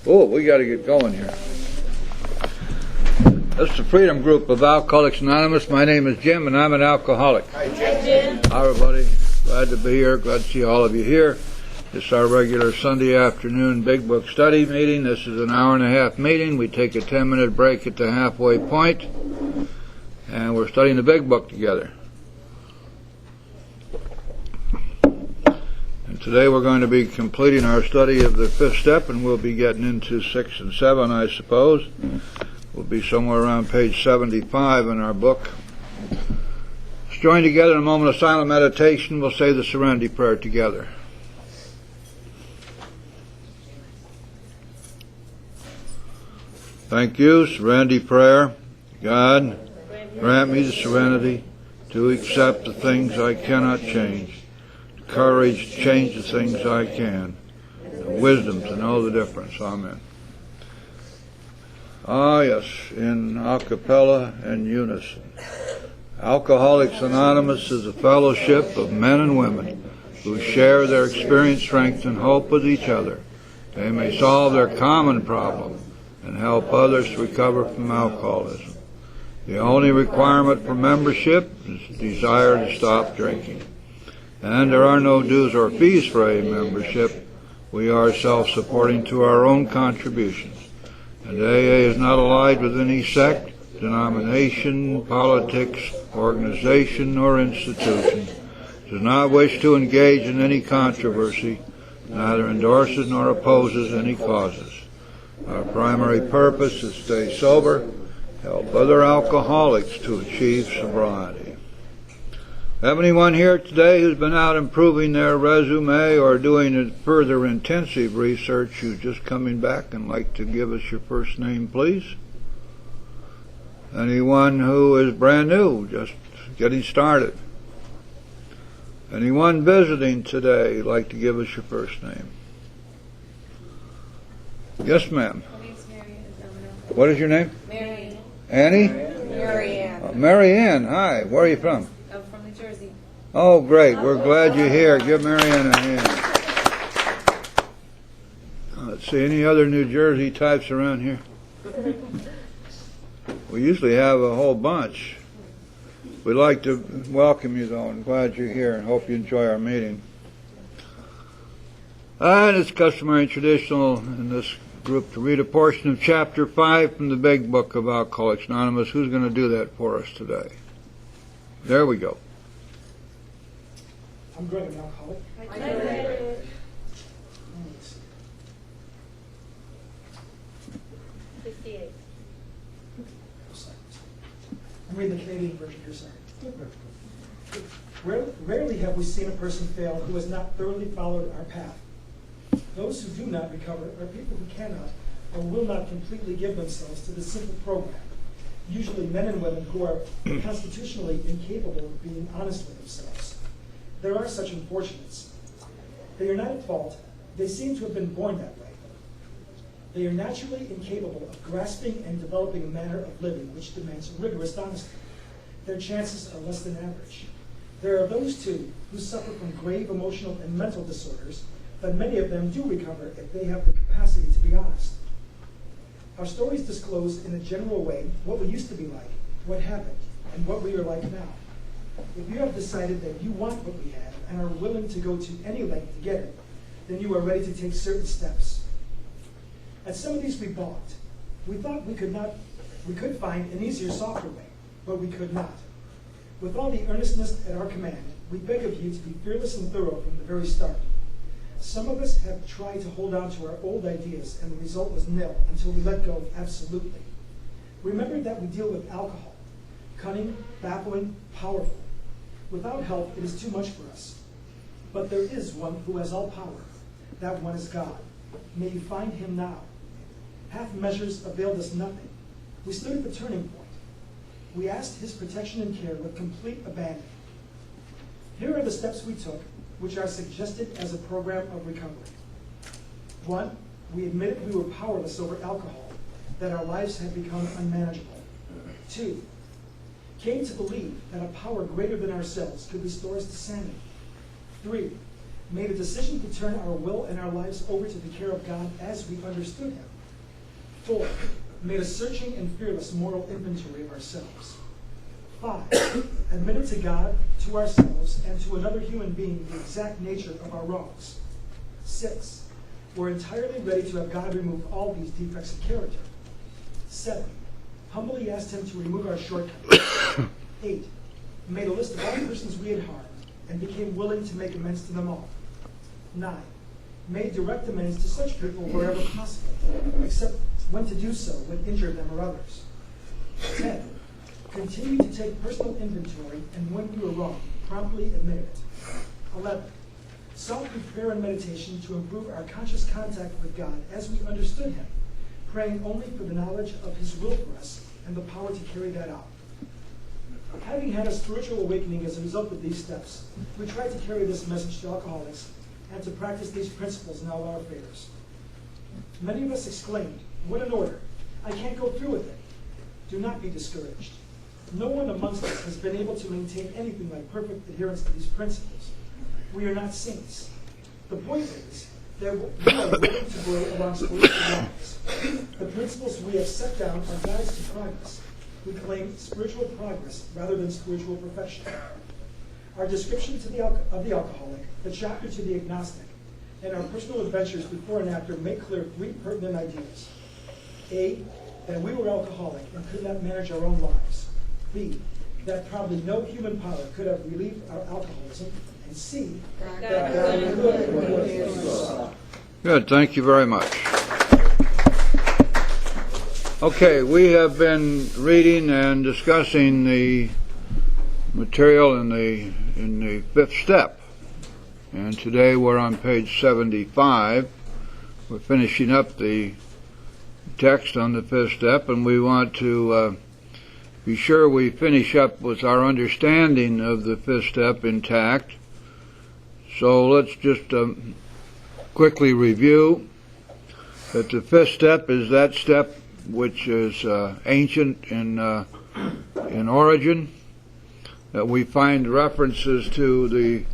Oh, we got to get going here. This is the Freedom Group of Alcoholics Anonymous. My name is Jim, and I'm an alcoholic. Hi, Jim. Hi, everybody. Glad to be here. Glad to see all of you here. This is our regular Sunday afternoon Big Book study meeting. This is an hour-and-a-half meeting. We take a 10-minute break at the halfway point, and we're studying the Big Book together. Today we're going to be completing our study of the fifth step, and we'll be getting into 6 and 7, I suppose. We'll be somewhere around page 75 in our book. Let's join together in a moment of silent meditation. We'll say the Serenity Prayer together. Thank you. Serenity Prayer. God, grant me the serenity to accept the things I cannot change, courage to change the things I can, and wisdom to know the difference. Amen. Ah, yes, in a cappella and unison. Alcoholics Anonymous is a fellowship of men and women who share their experience, strength, and hope with each other. They may solve their common problem and help others recover from alcoholism. The only requirement for membership is a desire to stop drinking. And there are no dues or fees for a membership. We are self-supporting to our own contributions. And AA is not allied with any sect, denomination, politics, organization, or institution. It does not wish to engage in any controversy, neither endorses nor opposes any causes. Our primary purpose is to stay sober, help other alcoholics to achieve sobriety. Have anyone here today who's been out improving their resume or doing further intensive research who's just coming back and like to give us your first name, please? Anyone who is brand new, just getting started? Anyone visiting today like to give us your first name? Yes, ma'am. What is your name? Mary. Annie? Mary Ann. Mary Ann, hi. Where are you from? I'm from New Jersey. Oh, great. We're glad you're here. Give Mary Ann a hand. Let's see, any other New Jersey types around here? We usually have a whole bunch. We'd like to welcome you, though, and glad you're here, and hope you enjoy our meeting. And it's customary and traditional in this group to read a portion of Chapter 5 from the Big Book of Alcoholics Anonymous. Who's going to do that for us today? There we go. I'm Greg, an alcoholic. I did it. 58. I'm reading the Canadian version here, sorry. Rarely have we seen a person fail who has not thoroughly followed our path. Those who do not recover are people who cannot or will not completely give themselves to the simple program, usually men and women who are constitutionally incapable of being honest with themselves. There are such unfortunates. They are not at fault. They seem to have been born that way. They are naturally incapable of grasping and developing a manner of living which demands rigorous honesty. Their chances are less than average. There are those, too, who suffer from grave emotional and mental disorders, but many of them do recover if they have the capacity to be honest. Our stories disclose in a general way what we used to be like, what happened, and what we are like now. If you have decided that you want what we have and are willing to go to any length to get it, then you are ready to take certain steps. At some of these we balked. We thought we could find an easier, softer way, but we could not. With all the earnestness at our command, we beg of you to be fearless and thorough from the very start. Some of us have tried to hold on to our old ideas, and the result was nil until we let go absolutely. Remember that we deal with alcohol, cunning, baffling, powerful. Without help, it is too much for us. But there is one who has all power. That one is God. May you find him now. Half measures availed us nothing. We stood at the turning point. We asked his protection and care with complete abandon. Here are the steps we took, which are suggested as a program of recovery. 1, we admitted we were powerless over alcohol, that our lives had become unmanageable. 2, came to believe that a power greater than ourselves could restore us to sanity. 3, made a decision to turn our will and our lives over to the care of God as we understood him. 4, made a searching and fearless moral inventory of ourselves. 5, admitted to God, to ourselves, and to another human being the exact nature of our wrongs. 6, were entirely ready to have God remove all these defects of character. 7, humbly asked him to remove our shortcomings. 8, made a list of all persons we had harmed and became willing to make amends to them all. 9, made direct amends to such people wherever possible, except when to do so would injure them or others. 10, continued to take personal inventory, and when we were wrong, promptly admitted it. 11, sought through prayer and meditation to improve our conscious contact with God as we understood him, praying only for the knowledge of his will for us and the power to carry that out. Having had a spiritual awakening as a result of these steps, we try to carry this message to alcoholics and to practice these principles in all our affairs. Many of us exclaimed, "What an order! I can't go through with it." Do not be discouraged. No one amongst us has been able to maintain anything like perfect adherence to these principles. We are not saints. The point is that we are willing to grow along spiritual lines. The principles we have set down are guides to progress. We claim spiritual progress rather than spiritual perfection. Our description of the alcoholic, the chapter to the agnostic, and our personal adventures before and after make clear 3 pertinent ideas. A, that we were alcoholic and could not manage our own lives. B, that probably no human power could have relieved our alcoholism. And C, that God would. Good, thank you very much. Okay, we have been reading and discussing the material in the 5th step, and today we're on page 75. We're finishing up the text on the 5th step, and we want to be sure we finish up with our understanding of the 5th step intact. So let's just quickly review that the 5th step is that step which is ancient in origin, that we find references to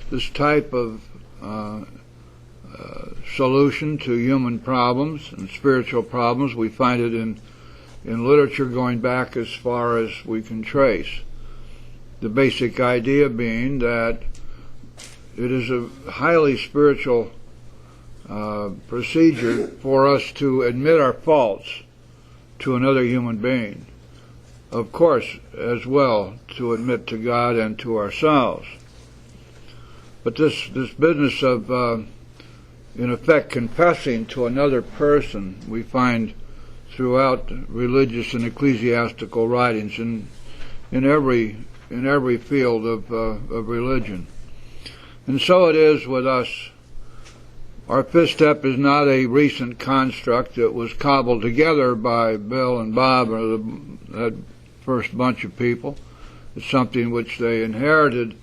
this type of solution to human problems and spiritual problems. We find it in literature going back as far as we can trace. The basic idea being that it is a highly spiritual procedure for us to admit our faults to another human being. Of course, as well, to admit to God and to ourselves. But this business of, in effect, confessing to another person, we find throughout religious and ecclesiastical writings in every field of religion. And so it is with us. Our 5th step is not a recent construct. It was cobbled together by Bill and Bob, or that first bunch of people. It's something which they inherited,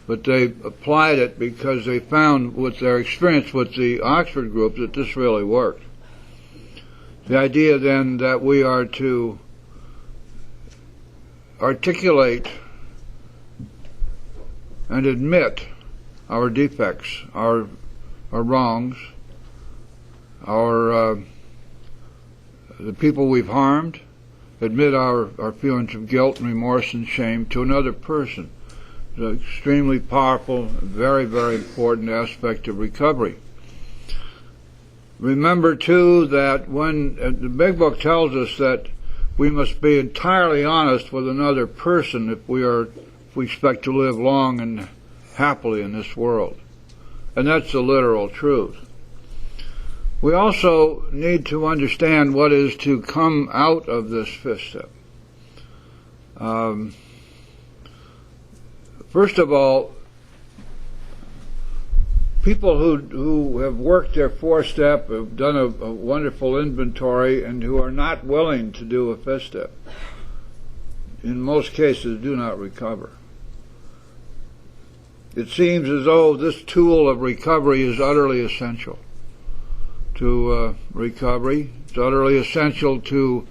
but they applied it because they found with their experience with the Oxford group that this really worked. The idea then that we are to articulate and admit our defects, our wrongs, the people we've harmed, admit our feelings of guilt and remorse and shame to another person. It's an extremely powerful, very, very important aspect of recovery. Remember, too, that when the Big Book tells us that we must be entirely honest with another person if we expect to live long and happily in this world. And that's the literal truth. We also need to understand what is to come out of this 5th step. First of all, people who have worked their 4th step, have done a wonderful inventory, and who are not willing to do a 5th step, in most cases do not recover. It seems as though this tool of recovery is utterly essential to recovery. It's utterly essential to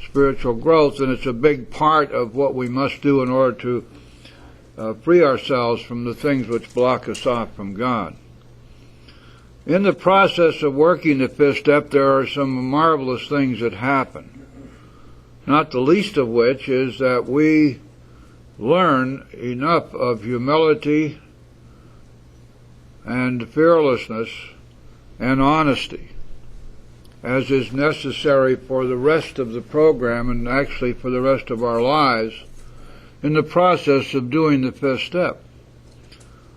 spiritual growth, and it's a big part of what we must do in order to free ourselves from the things which block us off from God. In the process of working the fifth step, there are some marvelous things that happen, not the least of which is that we learn enough of humility and fearlessness and honesty as is necessary for the rest of the program and actually for the rest of our lives in the process of doing the fifth step.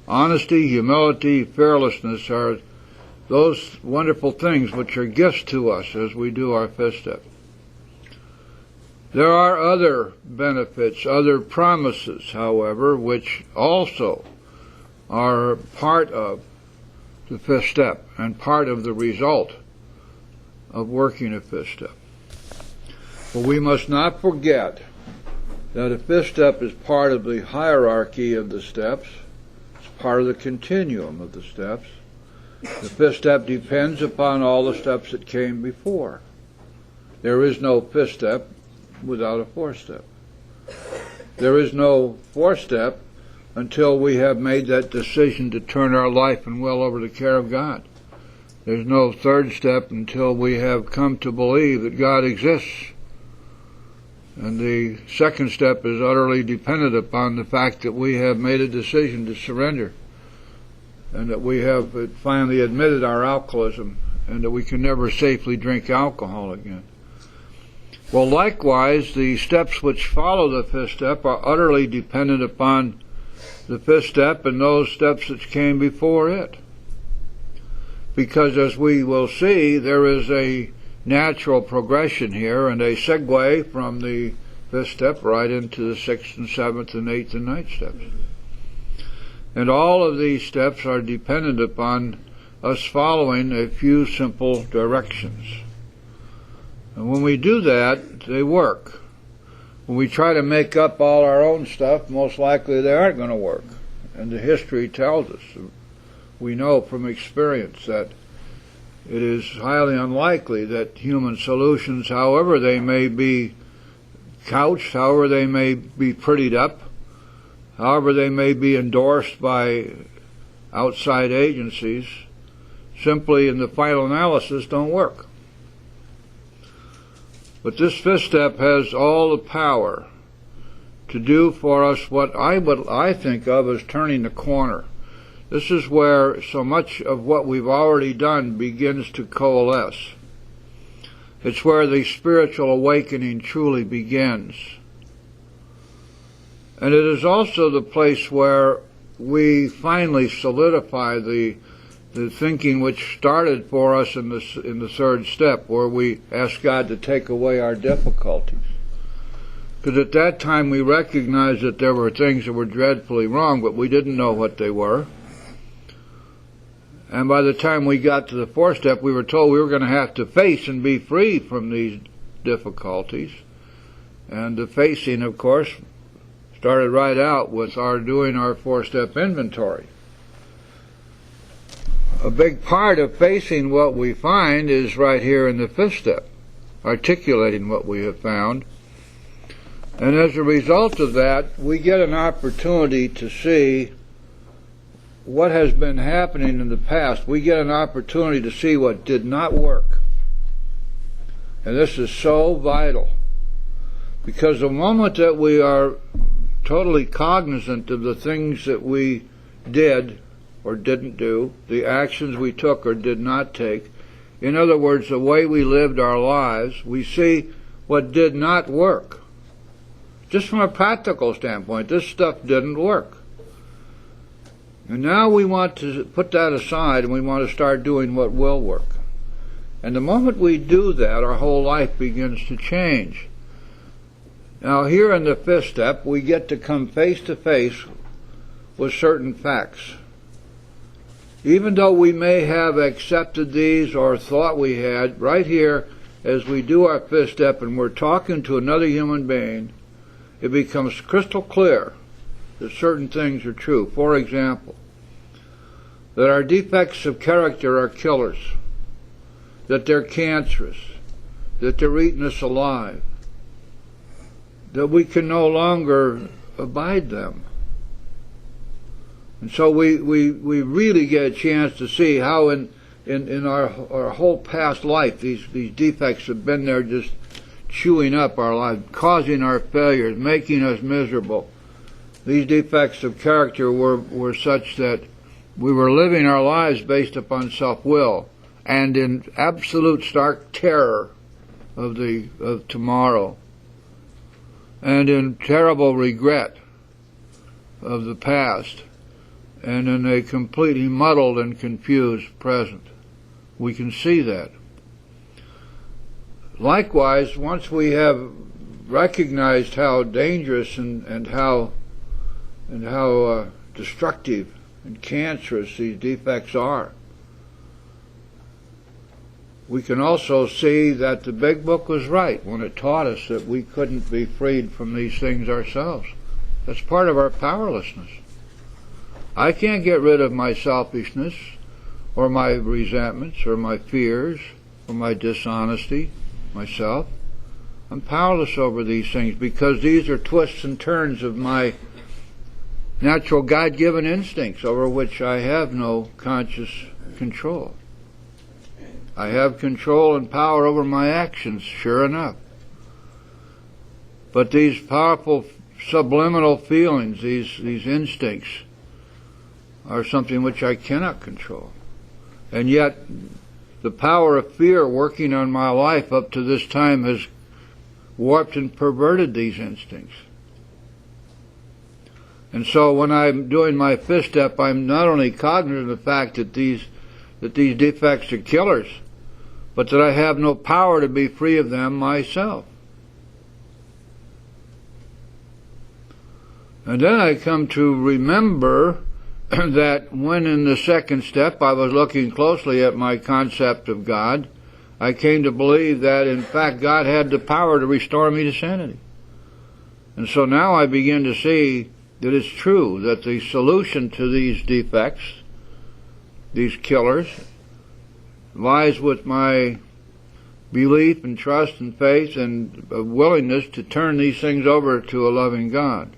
Honesty, humility, fearlessness are those wonderful things which are gifts to us as we do our fifth step. There are other benefits, other promises, however, which also are part of the fifth step and part of the result of working a fifth step. But we must not forget that a fifth step is part of the hierarchy of the steps. It's part of the continuum of the steps. The fifth step depends upon all the steps that came before. There is no fifth step without a fourth step. There is no fourth step until we have made that decision to turn our life and will over to the care of God. There's no third step until we have come to believe that God exists. And the second step is utterly dependent upon the fact that we have made a decision to surrender and that we have finally admitted our alcoholism and that we can never safely drink alcohol again. Well, likewise, the steps which follow the fifth step are utterly dependent upon the fifth step and those steps that came before it. Because as we will see, there is a natural progression here and a segue from the fifth step right into the sixth and seventh and eighth and ninth steps. And all of these steps are dependent upon us following a few simple directions. And when we do that, they work. When we try to make up all our own stuff, most likely they aren't going to work. And the history tells us, we know from experience, that it is highly unlikely that human solutions, however they may be couched, however they may be prettied up, however they may be endorsed by outside agencies, simply in the final analysis don't work. But this fifth step has all the power to do for us what I think of as turning the corner. This is where so much of what we've already done begins to coalesce. It's where the spiritual awakening truly begins. And it is also the place where we finally solidify the thinking which started for us in the third step, where we ask God to take away our difficulties. Because at that time we recognized that there were things that were dreadfully wrong, but we didn't know what they were. And by the time we got to the fourth step, we were told we were going to have to face and be free from these difficulties. And the facing, of course, started right out with our doing our four-step inventory. A big part of facing what we find is right here in the fifth step, articulating what we have found. And as a result of that, we get an opportunity to see what has been happening in the past. We get an opportunity to see what did not work. And this is so vital, because the moment that we are totally cognizant of the things that we did or didn't do, the actions we took or did not take, in other words, the way we lived our lives, we see what did not work. Just from a practical standpoint, this stuff didn't work. And now we want to put that aside and we want to start doing what will work. And the moment we do that, our whole life begins to change. Now here in the fifth step, we get to come face to face with certain facts. Even though we may have accepted these or thought we had, right here, as we do our fifth step and we're talking to another human being, it becomes crystal clear that certain things are true. For example, that our defects of character are killers, that they're cancerous, that they're eating us alive, that we can no longer abide them. And so we really get a chance to see how in in our whole past life. These defects have been there just chewing up our lives, causing our failures, making us miserable. These defects of character were such that we were living our lives based upon self-will and in absolute stark terror of tomorrow, and in terrible regret of the past, and in a completely muddled and confused present. We can see that. Likewise, once we have recognized how dangerous and how destructive and cancerous these defects are, we can also see that the Big Book was right when it taught us that we couldn't be freed from these things ourselves. That's part of our powerlessness. I can't get rid of my selfishness or my resentments or my fears or my dishonesty myself. I'm powerless over these things because these are twists and turns of my natural God-given instincts over which I have no conscious control. I have control and power over my actions, sure enough. But these powerful subliminal feelings, these instincts, are something which I cannot control. And yet, the power of fear working on my life up to this time has warped and perverted these instincts. And so when I'm doing my fifth step, I'm not only cognizant of the fact that these defects are killers, but that I have no power to be free of them myself. And then I come to remember that when in the second step I was looking closely at my concept of God, I came to believe that in fact God had the power to restore me to sanity. And so now I begin to see that it's true that the solution to these defects, these killers, lies with my belief and trust and faith and willingness to turn these things over to a loving God.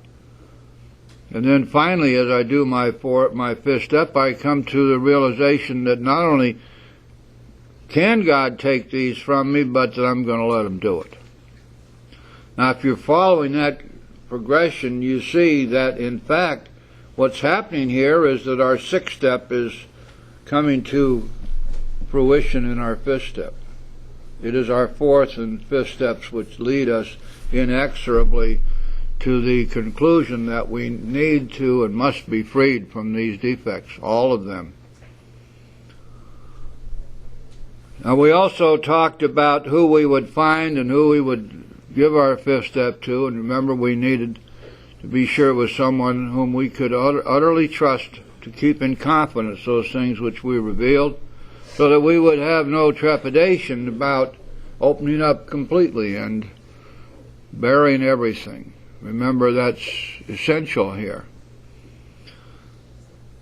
And then finally, as I do my fifth step, I come to the realization that not only can God take these from me, but that I'm going to let Him do it. Now, if you're following that progression, you see that, in fact, what's happening here is that our sixth step is coming to fruition in our fifth step. It is our fourth and fifth steps which lead us inexorably to the conclusion that we need to and must be freed from these defects, all of them. Now, we also talked about who we would find and who we would give our fifth step to, and remember we needed to be sure it was someone whom we could utterly trust to keep in confidence those things which we revealed, so that we would have no trepidation about opening up completely and bearing everything. Remember, that's essential here.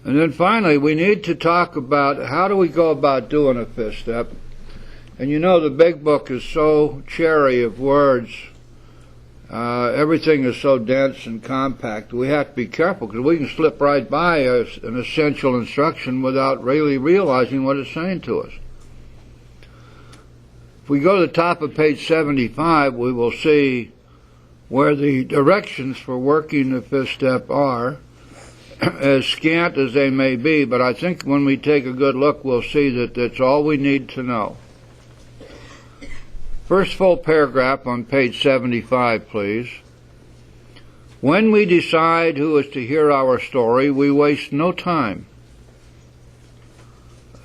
And then finally, we need to talk about how do we go about doing a fifth step. And you know, the Big Book is so chary of words. Everything is so dense and compact. We have to be careful because we can slip right by an essential instruction without really realizing what it's saying to us. If we go to the top of page 75, we will see where the directions for working the fifth step are, as scant as they may be, but I think when we take a good look, we'll see that that's all we need to know. First full paragraph on page 75, please. When we decide who is to hear our story, we waste no time.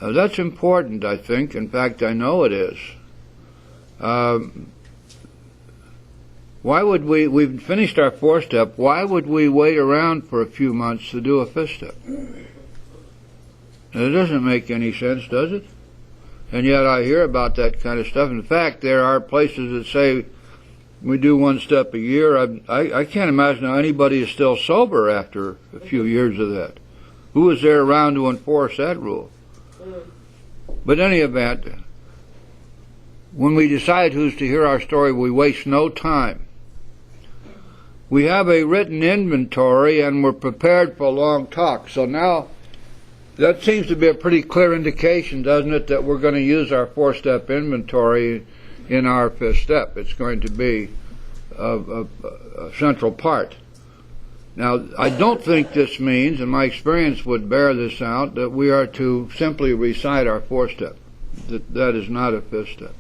That's important, I think. In fact, I know it is. Why would we've finished our fourth step, why would we wait around for a few months to do a fifth step? It doesn't make any sense, does it? And yet I hear about that kind of stuff. In fact, there are places that say we do one step a year. I can't imagine how anybody is still sober after a few years of that. Who is there around to enforce that rule? But in any event, when we decide who's to hear our story, we waste no time. We have a written inventory and we're prepared for a long talk. So now that seems to be a pretty clear indication, doesn't it, that we're going to use our four-step inventory in our fifth step. It's going to be a central part. Now, I don't think this means, and my experience would bear this out, that we are to simply recite our four-step. That is not a fifth step.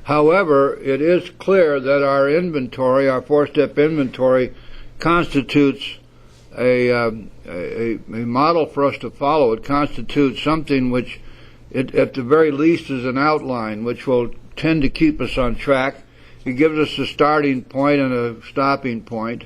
However, it is clear that our inventory, our four-step inventory, constitutes a model for us to follow. It constitutes something which, at the very least, is an outline which will tend to keep us on track. It gives us a starting point and a stopping point.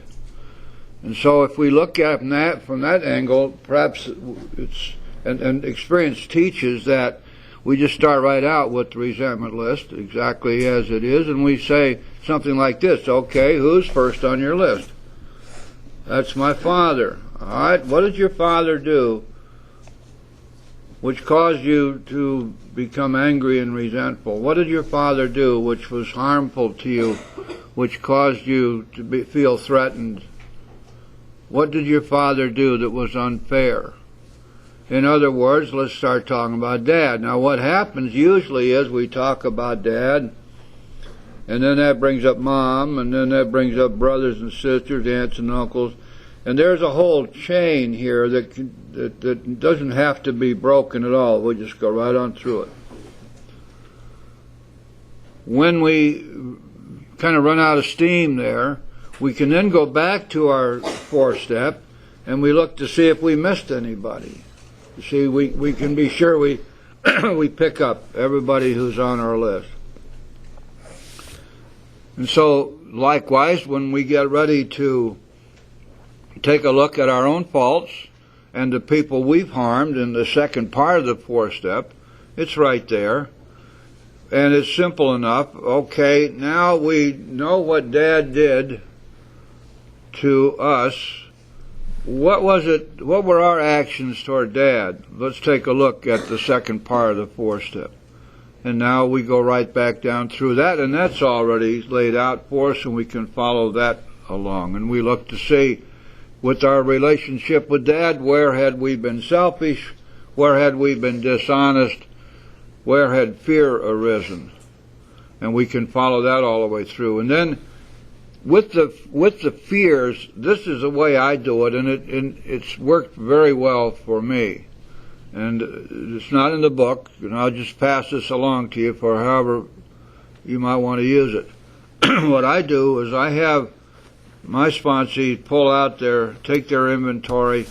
And so if we look at from that angle, perhaps it's, and experience teaches that we just start right out with the resentment list, exactly as it is, and we say something like this: okay, who's first on your list? That's my father. All right, what did your father do which caused you to become angry and resentful? What did your father do which was harmful to you, which caused you to feel threatened? What did your father do that was unfair? In other words, let's start talking about Dad. Now, what happens usually is we talk about Dad, and then that brings up Mom, and then that brings up brothers and sisters, aunts and uncles, and there's a whole chain here that doesn't have to be broken at all. We'll just go right on through it. When we kind of run out of steam there, we can then go back to our four-step, and we look to see if we missed anybody. You see, we can be sure we pick up everybody who's on our list. And so, likewise, when we get ready to take a look at our own faults and the people we've harmed in the second part of the four-step, it's right there. And it's simple enough. Okay, now we know what Dad did to us. What was it? What were our actions toward Dad? Let's take a look at the second part of the four-step. And now we go right back down through that, and that's already laid out for us, and we can follow that along. And we look to see, with our relationship with Dad, where had we been selfish? Where had we been dishonest? Where had fear arisen? And we can follow that all the way through. And then with the fears, this is the way I do it, and it's worked very well for me. And it's not in the book, and I'll just pass this along to you for however you might want to use it. What I do is I have my sponsees pull out take their inventory,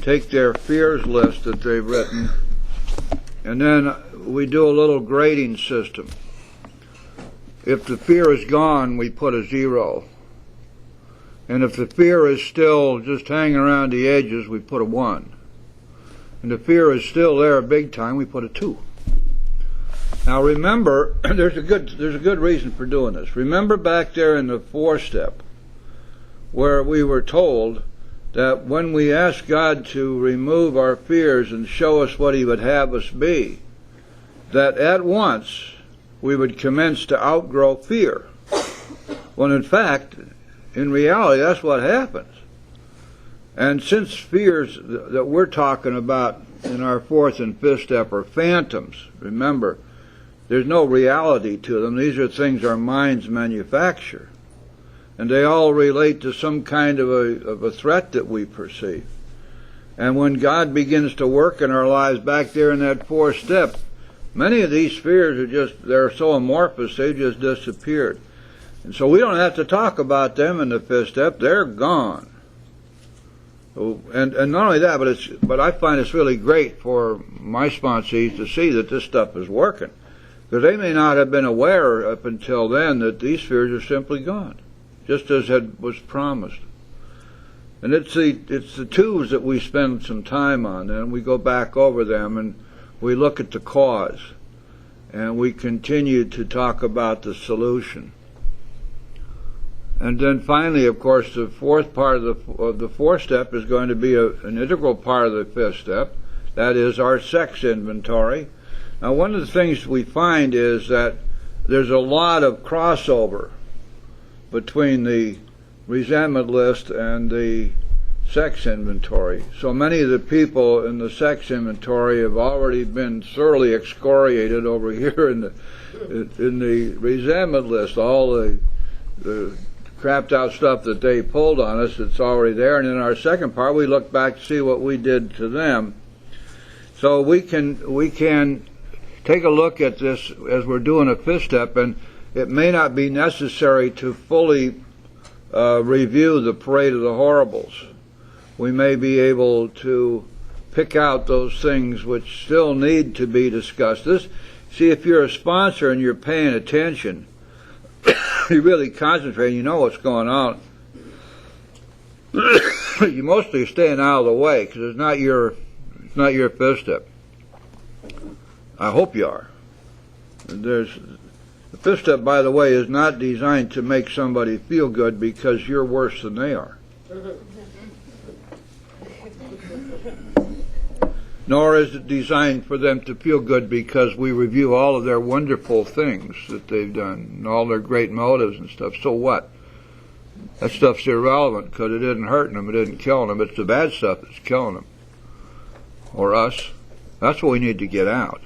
take their fears list that they've written, and then we do a little grading system. If the fear is gone, we put a 0. And if the fear is still just hanging around the edges, we put a 1. And the fear is still there big time, we put a 2. Now remember, there's a good reason for doing this. Remember back there in the four-step, where we were told that when we asked God to remove our fears and show us what He would have us be, that at once we would commence to outgrow fear. When in fact, in reality, that's what happens. And since fears that we're talking about in our fourth and fifth step are phantoms, remember, there's no reality to them. These are things our minds manufacture. And they all relate to some kind of a threat that we perceive. And when God begins to work in our lives back there in that fourth step, many of these fears they're so amorphous, they've just disappeared. And so we don't have to talk about them in the fifth step, they're gone. And not only that, but I find it's really great for my sponsees to see that this stuff is working. Because they may not have been aware up until then that these fears are simply gone, just as was promised. And it's the twos that we spend some time on, and we go back over them and we look at the cause, and we continue to talk about the solution. And then finally, of course, the fourth part of the fourth step is going to be an integral part of the fifth step. That is our sex inventory. Now, one of the things we find is that there's a lot of crossover between the resentment list and the sex inventory. So many of the people in the sex inventory have already been thoroughly excoriated over here in the resentment list. All the crapped out stuff that they pulled on us, it's already there. And in our second part, we look back to see what we did to them. So we can take a look at this as we're doing a fifth step, and it may not be necessary to fully review the parade of the horribles. We may be able to pick out those things which still need to be discussed. See, if you're a sponsor and you're paying attention, you really concentrate, you know what's going on. You mostly are staying out of the way because it's not your fifth step. I hope you are. The fifth step, by the way, is not designed to make somebody feel good because you're worse than they are. Nor is it designed for them to feel good because we review all of their wonderful things that they've done and all their great motives and stuff. So what? That stuff's irrelevant because it isn't hurting them, it isn't killing them. It's the bad stuff that's killing them. Or us. That's what we need to get out.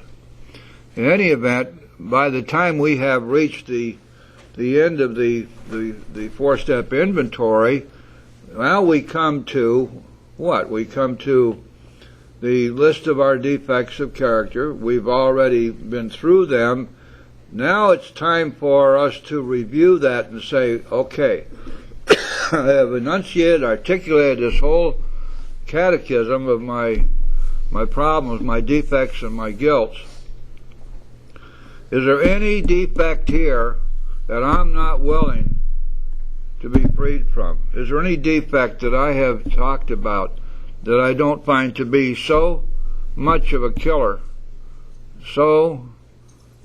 In any event, by the time we have reached the end of the four-step inventory, now we come to what? We come to the list of our defects of character. We've already been through them. Now it's time for us to review that and say, okay, I have enunciated, articulated this whole catechism of my problems, my defects, and my guilts. Is there any defect here that I'm not willing to be freed from? Is there any defect that I have talked about that I don't find to be so much of a killer, so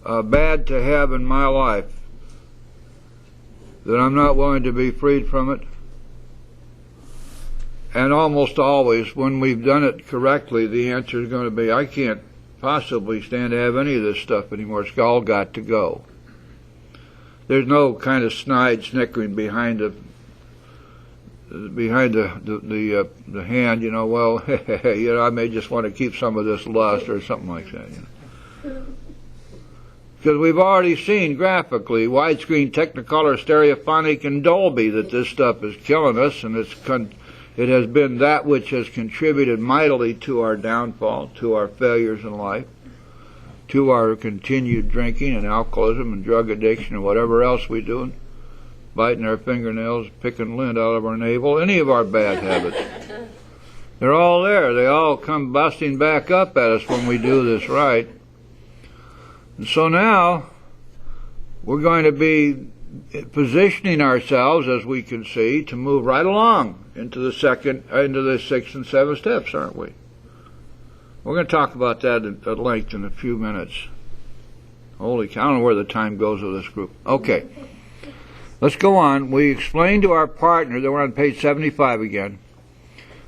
bad to have in my life, that I'm not willing to be freed from it? And almost always, when we've done it correctly, the answer is going to be, I can't possibly stand to have any of this stuff anymore. It's all got to go. There's no kind of snide snickering behind the hand, you know, well, you know, I may just want to keep some of this lust or something like that. You know. Because we've already seen graphically, widescreen, Technicolor, Stereophonic, and Dolby, that this stuff is killing us, and it has been that which has contributed mightily to our downfall, to our failures in life, to our continued drinking and alcoholism and drug addiction and whatever else we do, biting our fingernails, picking lint out of our navel, any of our bad habits. They're all there. They all come busting back up at us when we do this right. And so now we're going to be positioning ourselves, as we can see, to move right along into the sixth and seventh steps, aren't we? We're going to talk about that at length in a few minutes. Holy cow, I don't know where the time goes with this group. Okay, let's go on. We explained to our partner, then we're on page 75 again.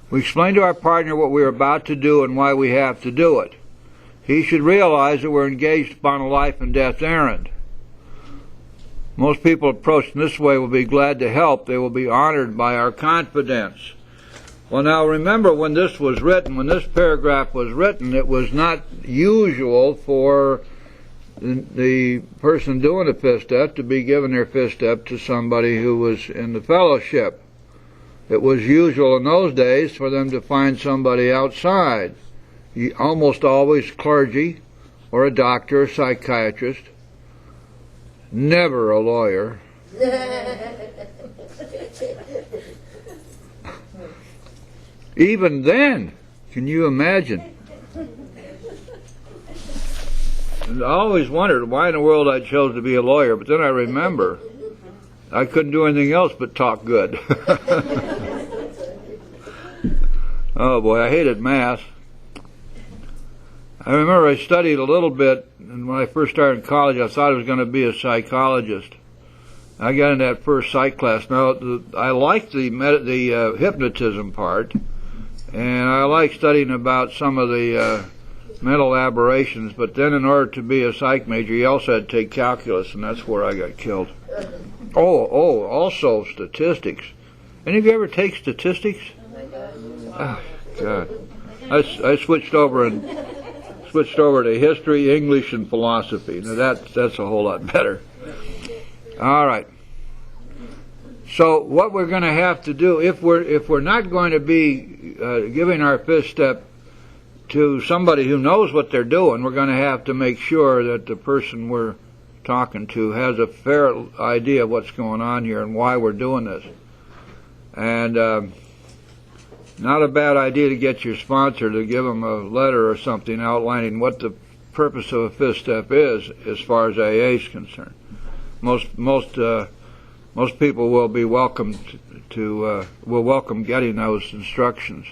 We explained to our partner what we're about to do and why we have to do it. He should realize that we're engaged upon a life and death errand. Most people approached in this way will be glad to help. They will be honored by our confidence. Well, now remember, when this was written, when this paragraph was written, it was not usual for the person doing the fifth step to be giving their fifth step to somebody who was in the fellowship. It was usual in those days for them to find somebody outside, almost always clergy or a doctor or psychiatrist, never a lawyer. Even then, can you imagine? And I always wondered why in the world I chose to be a lawyer, but then I remember I couldn't do anything else but talk good. Oh boy, I hated math. I remember I studied a little bit, and when I first started in college, I thought I was going to be a psychologist. I got in that first psych class. Now, I liked the hypnotism part, and I liked studying about some of the mental aberrations, but then in order to be a psych major, you also had to take calculus, and that's where I got killed. Also statistics. Any of you ever take statistics? Oh my God. Oh, God. I switched over to history, English, and philosophy. Now that's a whole lot better. All right. So what we're going to have to do, if we're not going to be giving our fifth step to somebody who knows what they're doing, we're going to have to make sure that the person we're talking to has a fair idea of what's going on here and why we're doing this. And not a bad idea to get your sponsor to give them a letter or something outlining what the purpose of a fifth step is as far as AA is concerned. Most people will be welcome will welcome getting those instructions.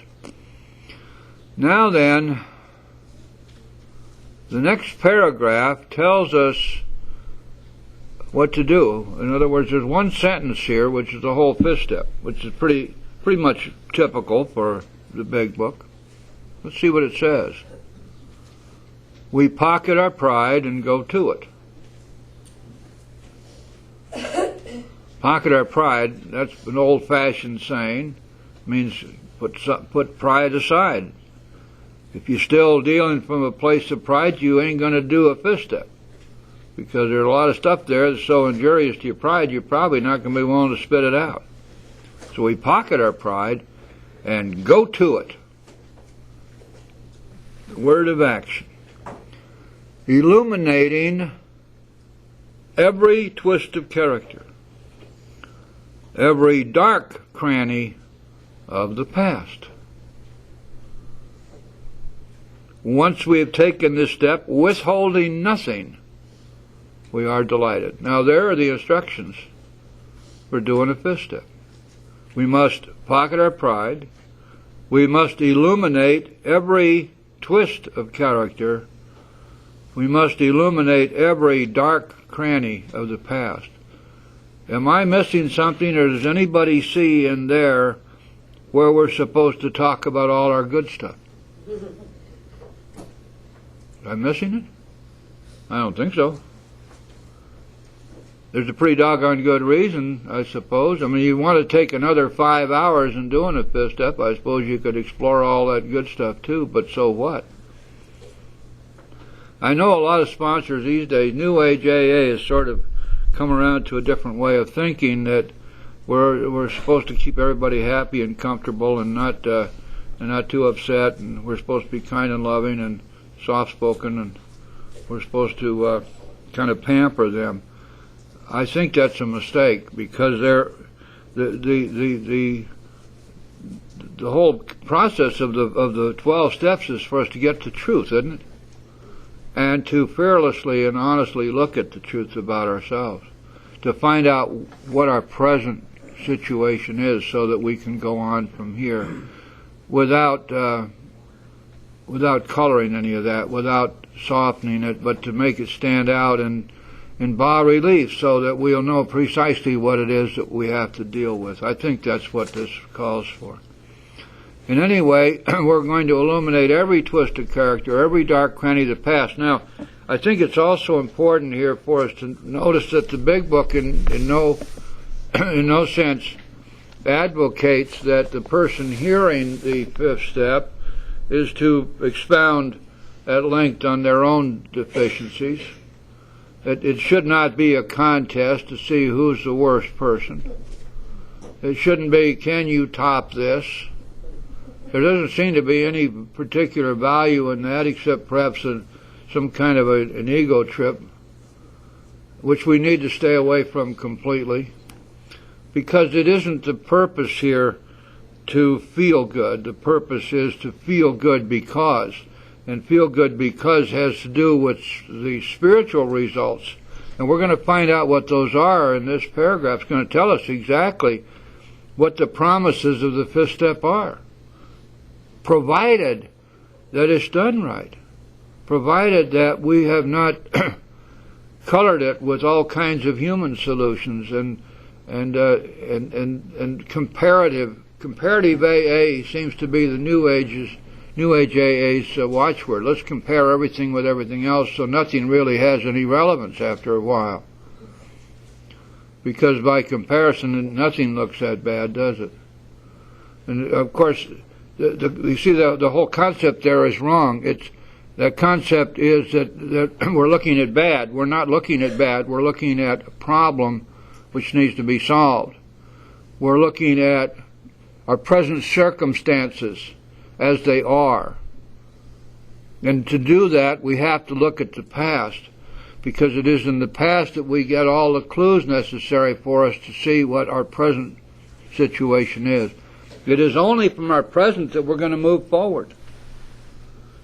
Now then, the next paragraph tells us what to do. In other words, there's one sentence here, which is the whole fifth step, which is pretty much typical for the big book. Let's see what it says. We pocket our pride and go to it. Pocket our pride, that's an old-fashioned saying. It means put pride aside. If you're still dealing from a place of pride, you ain't going to do a fifth step. Because there's a lot of stuff there that's so injurious to your pride, you're probably not going to be willing to spit it out. So we pocket our pride and go to it. The word of action. Illuminating every twist of character, every dark cranny of the past. Once we have taken this step, withholding nothing, we are delighted. Now there are the instructions for doing a fifth step. We must pocket our pride. We must illuminate every twist of character. We must illuminate every dark cranny of the past. Am I missing something, or does anybody see in there where we're supposed to talk about all our good stuff? Am I missing it? I don't think so. There's a pretty doggone good reason, I suppose. I mean, you want to take another 5 hours in doing a fifth step, I suppose you could explore all that good stuff too, but so what? I know a lot of sponsors these days, New Age AA has sort of come around to a different way of thinking, that we're supposed to keep everybody happy and comfortable and not too upset, and we're supposed to be kind and loving and soft-spoken, and we're supposed to kind of pamper them. I think that's a mistake, because the whole process of the 12 steps is for us to get to truth, isn't it? And to fearlessly and honestly look at the truth about ourselves, to find out what our present situation is, so that we can go on from here without coloring any of that, without softening it, but to make it stand out in bas relief, so that we'll know precisely what it is that we have to deal with. I think that's what this calls for. In any way, we're going to illuminate every twist of character, every dark cranny of the past. Now, I think it's also important here for us to notice that the big book in no sense advocates that the person hearing the fifth step is to expound at length on their own deficiencies. It should not be a contest to see who's the worst person. It shouldn't be, can you top this? There doesn't seem to be any particular value in that, except perhaps some kind of an ego trip, which we need to stay away from completely, because it isn't the purpose here to feel good. The purpose is to feel good because. And feel good because has to do with the spiritual results. And we're going to find out what those are, and this paragraph is going to tell us exactly what the promises of the fifth step are, provided that it's done right, provided that we have not colored it with all kinds of human solutions and comparative AA seems to be the New Age AA's watchword. Let's compare everything with everything else, so nothing really has any relevance after a while. Because by comparison, nothing looks that bad, does it? And of course, you see, the whole concept there is wrong. That concept is that we're looking at bad. We're not looking at bad. We're looking at a problem which needs to be solved. We're looking at our present circumstances as they are. And to do that, we have to look at the past, because it is in the past that we get all the clues necessary for us to see what our present situation is. It is only from our present that we're going to move forward.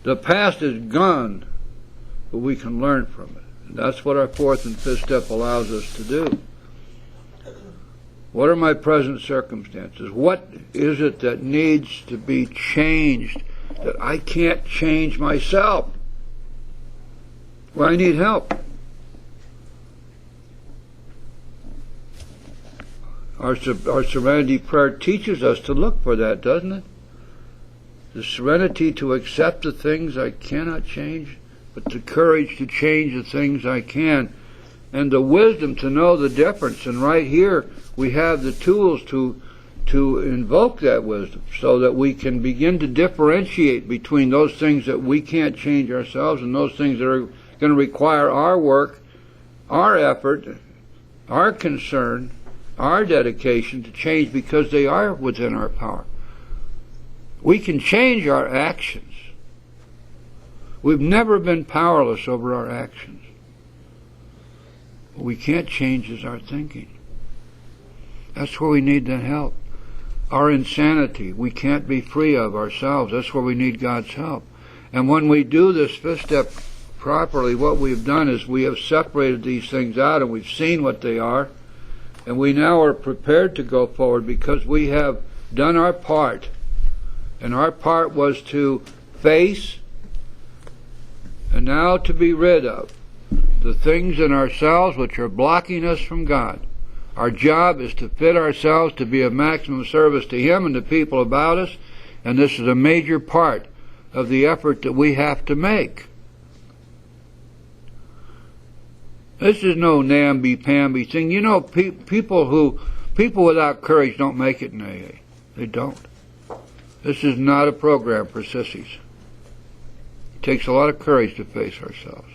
The past is gone, but we can learn from it. And that's what our fourth and fifth step allows us to do. What are my present circumstances? What is it that needs to be changed that I can't change myself? Well, I need help. Our serenity prayer teaches us to look for that, doesn't it? The serenity to accept the things I cannot change, but the courage to change the things I can, and the wisdom to know the difference. And right here we have the tools to invoke that wisdom, so that we can begin to differentiate between those things that we can't change ourselves and those things that are going to require our work, our effort, our concern, our dedication to change, because they are within our power. We can change our actions. We've never been powerless over our actions. What we can't change is our thinking. That's where we need the help. Our insanity, we can't be free of ourselves. That's where we need God's help. And when we do this fifth step properly, what we've done is we have separated these things out, and we've seen what they are, and we now are prepared to go forward because we have done our part. And our part was to face and now to be rid of the things in ourselves which are blocking us from God. Our job is to fit ourselves to be of maximum service to Him and the people about us, and this is a major part of the effort that we have to make. This is no namby-pamby thing. You know, people without courage don't make it in AA. They don't. This is not a program for sissies. It takes a lot of courage to face ourselves.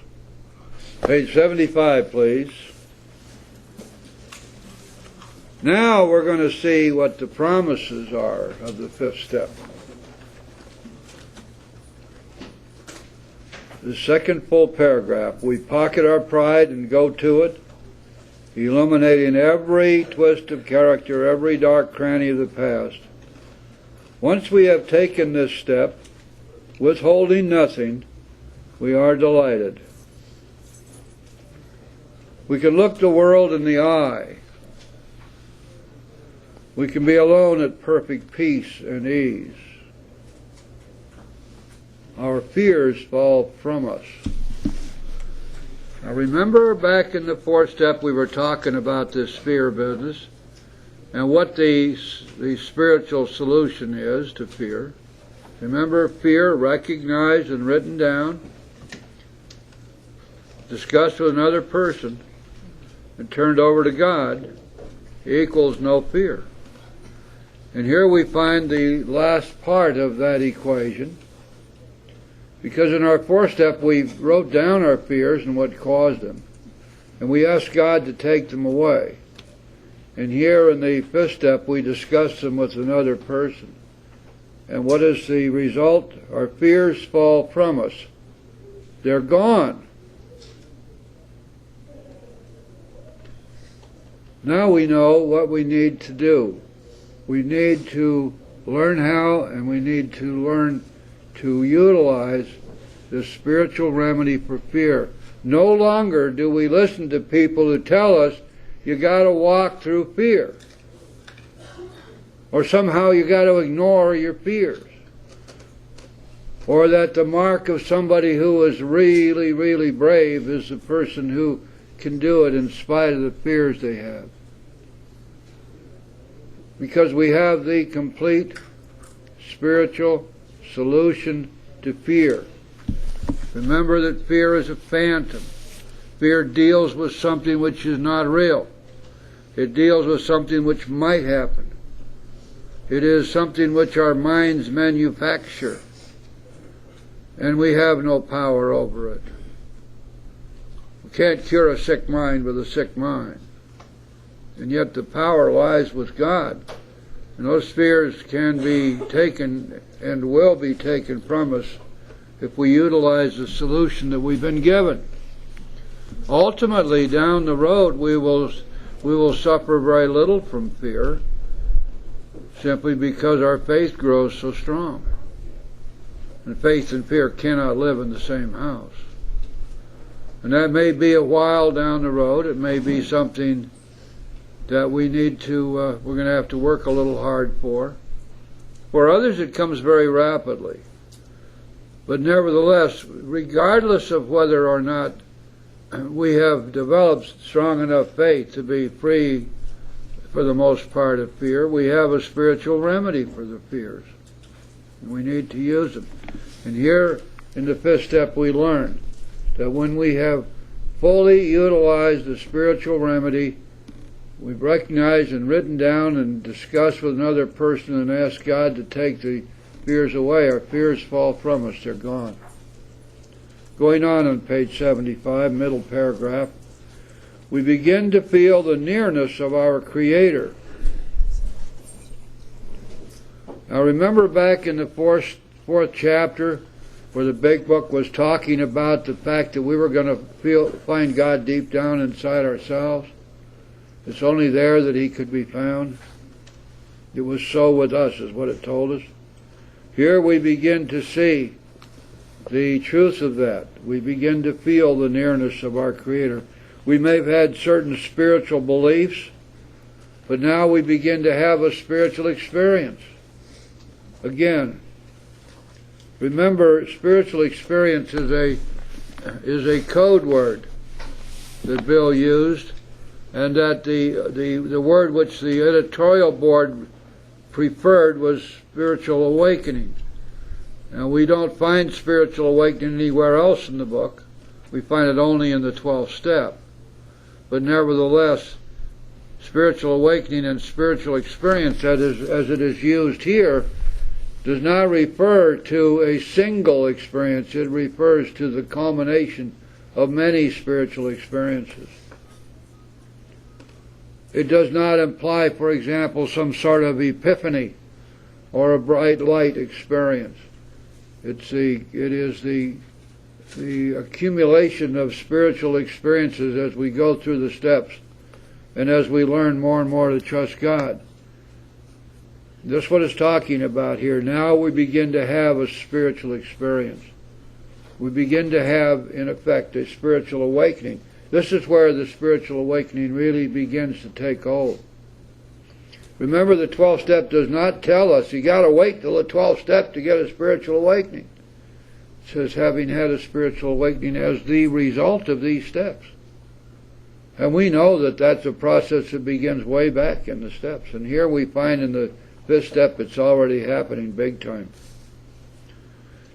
Page 75, please. Now we're going to see what the promises are of the fifth step. The second full paragraph. We pocket our pride and go to it, illuminating every twist of character, every dark cranny of the past. Once we have taken this step, withholding nothing, we are delighted. We can look the world in the eye. We can be alone at perfect peace and ease. Our fears fall from us. Now remember, back in the fourth step we were talking about this fear business and what the spiritual solution is to fear. Remember, fear recognized and written down, discussed with another person, and turned over to God equals no fear. And here we find the last part of that equation, because in our fourth step we wrote down our fears and what caused them, and we asked God to take them away. And here in the fifth step we discuss them with another person. And what is the result? Our fears fall from us. They're gone. Now we know what we need to do. We need to learn how, and we need to learn to utilize the spiritual remedy for fear. No longer do we listen to people who tell us you got to walk through fear, or somehow you got to ignore your fears, or that the mark of somebody who is really, really brave is the person who can do it in spite of the fears they have. Because we have the complete spiritual solution to fear. Remember that fear is a phantom. Fear deals with something which is not real. It deals with something which might happen. It is something which our minds manufacture, and we have no power over it. We can't cure a sick mind with a sick mind. And yet the power lies with God. And those fears can be taken and will be taken from us if we utilize the solution that we've been given. Ultimately, down the road, we will suffer very little from fear, simply because our faith grows so strong. And faith and fear cannot live in the same house. And that may be a while down the road. It may be something that we need to, we're going to have to work a little hard for. For others, it comes very rapidly. But nevertheless, regardless of whether or not we have developed strong enough faith to be free for the most part of fear, we have a spiritual remedy for the fears. And we need to use them. And here in the fifth step we learn that when we have fully utilized the spiritual remedy, we've recognized and written down and discussed with another person and asked God to take the fears away. Our fears fall from us. They're gone. Going on page 75, middle paragraph, we begin to feel the nearness of our Creator. Now remember back in the fourth chapter where the big book was talking about the fact that we were going to find God deep down inside ourselves? It's only there that He could be found. It was so with us, is what it told us. Here we begin to see the truth of that. We begin to feel the nearness of our Creator. We may have had certain spiritual beliefs, but now we begin to have a spiritual experience. Again, remember, spiritual experience is a code word that Bill used, and that the word which the editorial board preferred was spiritual awakening. Now, we don't find spiritual awakening anywhere else in the book. We find it only in the 12th step. But nevertheless, spiritual awakening and spiritual experience, as it is used here, does not refer to a single experience. It refers to the culmination of many spiritual experiences. It does not imply, for example, some sort of epiphany or a bright light experience. It is the accumulation of spiritual experiences as we go through the steps and as we learn more and more to trust God. That's what it's talking about here. Now we begin to have a spiritual experience. We begin to have, in effect, a spiritual awakening. This is where the spiritual awakening really begins to take hold. Remember, the 12th step does not tell us you got to wait till the 12th step to get a spiritual awakening. It says having had a spiritual awakening as the result of these steps. And we know that that's a process that begins way back in the steps. And here we find in the 5th step it's already happening big time.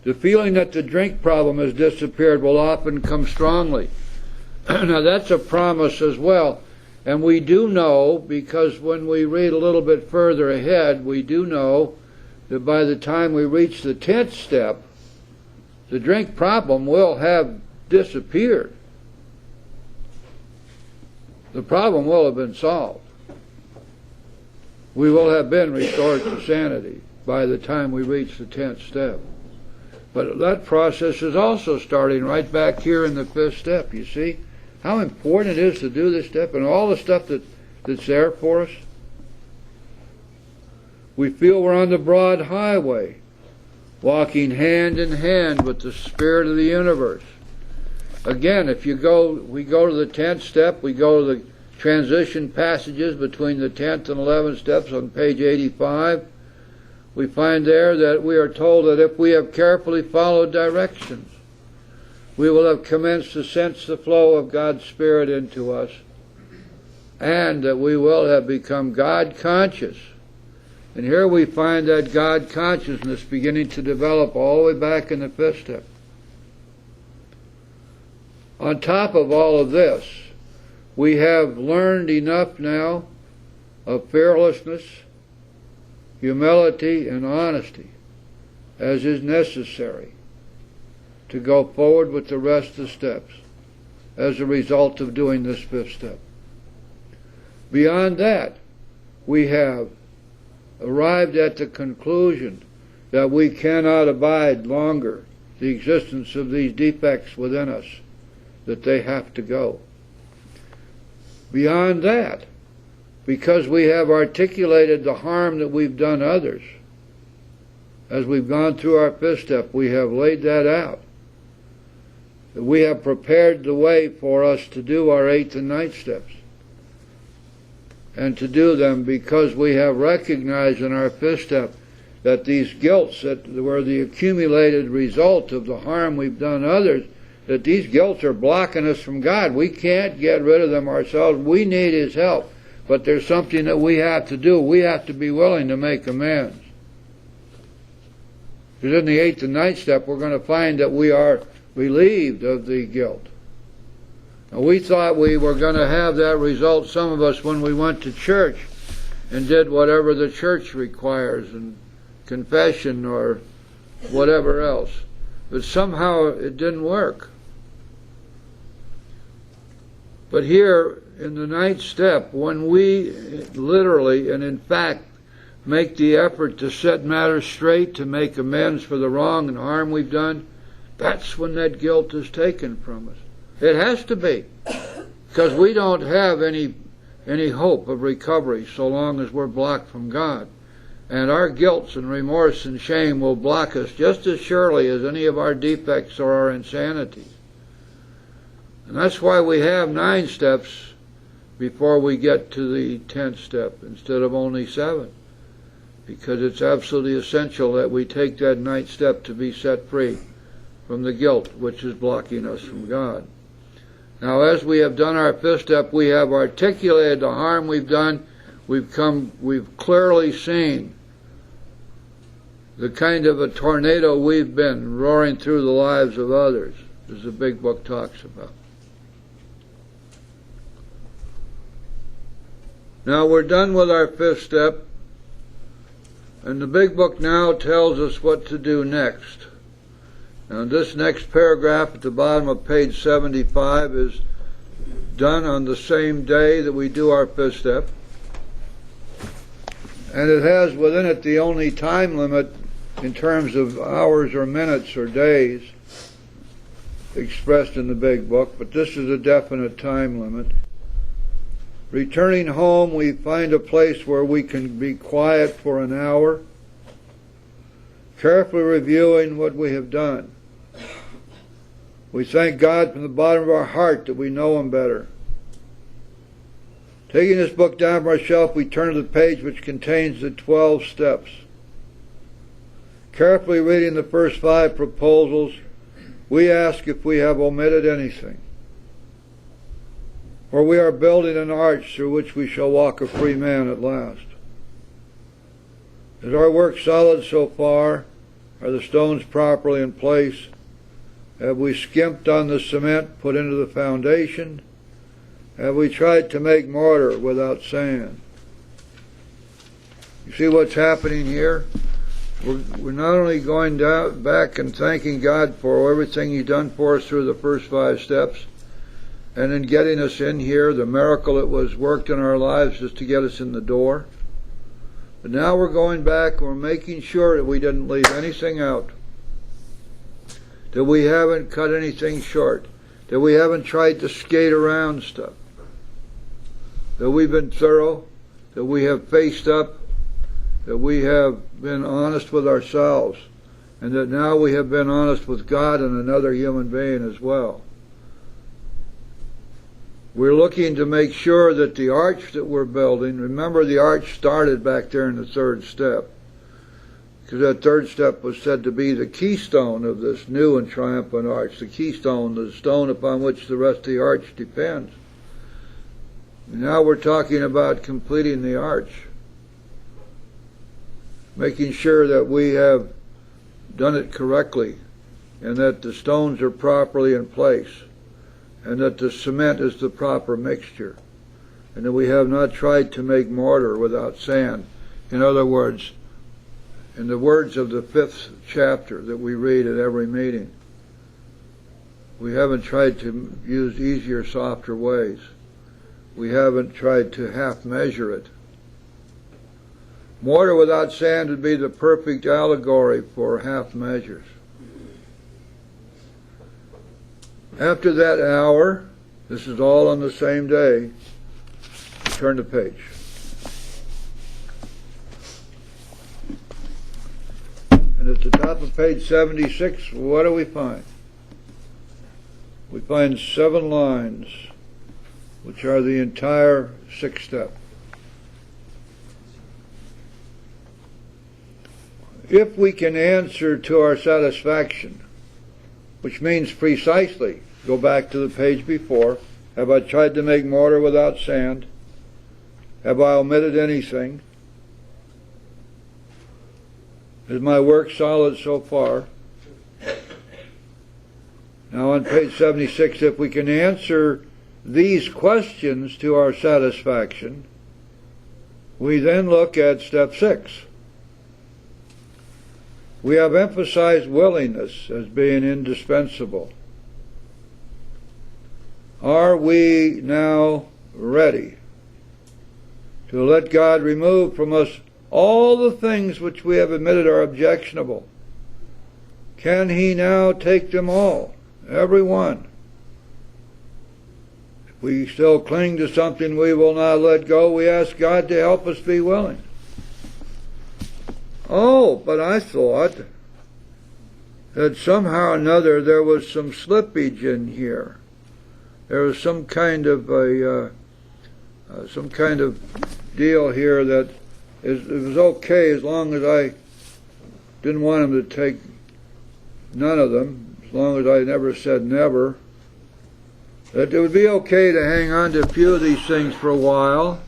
The feeling that the drink problem has disappeared will often come strongly. Now that's a promise as well. And we do know, because when we read a little bit further ahead, we do know that by the time we reach the 10th step, the drink problem will have disappeared. The problem will have been solved. We will have been restored to sanity by the time we reach the 10th step. But that process is also starting right back here in the 5th step, you see? How important it is to do this step and all the stuff that's there for us. We feel we're on the broad highway, walking hand in hand with the Spirit of the universe. Again, we go to the 10th step, we go to the transition passages between the 10th and 11th steps on page 85. We find there that we are told that if we have carefully followed directions, we will have commenced to sense the flow of God's Spirit into us, and that we will have become God conscious. And here we find that God consciousness beginning to develop all the way back in the 5th step. On top of all of this, we have learned enough now of fearlessness humility, and honesty as is necessary to go forward with the rest of the steps as a result of doing this fifth step. Beyond that, we have arrived at the conclusion that we cannot abide longer the existence of these defects within us, that they have to go. Beyond that, because we have articulated the harm that we've done others, as we've gone through our fifth step, we have laid that out. We have prepared the way for us to do our eighth and ninth steps, and to do them because we have recognized in our fifth step that these guilts that were the accumulated result of the harm we've done others, that these guilts are blocking us from God. We can't get rid of them ourselves. We need His help. But there's something that we have to do. We have to be willing to make amends. Because in the eighth and ninth step, we're going to find that we are relieved of the guilt. Now, we thought we were going to have that result, some of us, when we went to church and did whatever the church requires, and confession or whatever else. But somehow it didn't work. But here in the ninth step, when we literally and in fact make the effort to set matters straight, to make amends for the wrong and harm we've done, that's when that guilt is taken from us. It has to be, because we don't have any hope of recovery so long as we're blocked from God. And our guilt and remorse and shame will block us just as surely as any of our defects or our insanities. And that's why we have 9 steps before we get to the 10th step instead of only 7. Because it's absolutely essential that we take that 9th step to be set free from the guilt which is blocking us from God. Now, as we have done our 5th step, we have articulated the harm we've done. We've clearly seen the kind of a tornado we've been roaring through the lives of others, as the big book talks about. Now we're done with our 5th step, and the big book now tells us what to do next. Now this next paragraph at the bottom of page 75 is done on the same day that we do our 5th step, and it has within it the only time limit in terms of hours or minutes or days expressed in the big book, but this is a definite time limit. Returning home, we find a place where we can be quiet for an hour, carefully reviewing what we have done. We thank God from the bottom of our heart that we know Him better. Taking this book down from our shelf, we turn to the page which contains the 12 steps. Carefully reading the first 5 proposals, we ask if we have omitted anything. For we are building an arch through which we shall walk a free man at last. Is our work solid so far? Are the stones properly in place? Have we skimped on the cement put into the foundation? Have we tried to make mortar without sand? You see what's happening here? We're not only going back and thanking God for everything He's done for us through the first 5 steps, and in getting us in here, the miracle that was worked in our lives just to get us in the door. But now we're going back and we're making sure that we didn't leave anything out, that we haven't cut anything short, that we haven't tried to skate around stuff, that we've been thorough, that we have faced up, that we have been honest with ourselves, and that now we have been honest with God and another human being as well. We're looking to make sure that the arch that we're building, remember the arch started back there in the 3rd step, because that 3rd step was said to be the keystone of this new and triumphant arch, the keystone, the stone upon which the rest of the arch depends. Now we're talking about completing the arch, making sure that we have done it correctly and that the stones are properly in place and that the cement is the proper mixture and that we have not tried to make mortar without sand. In other words, in the words of the 5th chapter that we read at every meeting, we haven't tried to use easier, softer ways. We haven't tried to half measure it. Mortar without sand would be the perfect allegory for half measures. After that hour, this is all on the same day, turn the page. And at the top of page 76, what do we find? We find 7 lines, which are the entire 6th step. If we can answer to our satisfaction, which means precisely, go back to the page before, have I tried to make mortar without sand? Have I omitted anything? Is my work solid so far? Now on page 76, if we can answer these questions to our satisfaction, we then look at step 6. We have emphasized willingness as being indispensable. Are we now ready to let God remove from us all the things which we have admitted are objectionable? Can He now take them all, every one? If we still cling to something we will not let go, we ask God to help us be willing. Oh, but I thought that somehow or another there was some slippage in here. There was some kind of deal here that it was okay as long as I didn't want him to take none of them, as long as I never said never. That it would be okay to hang on to a few of these things for a while.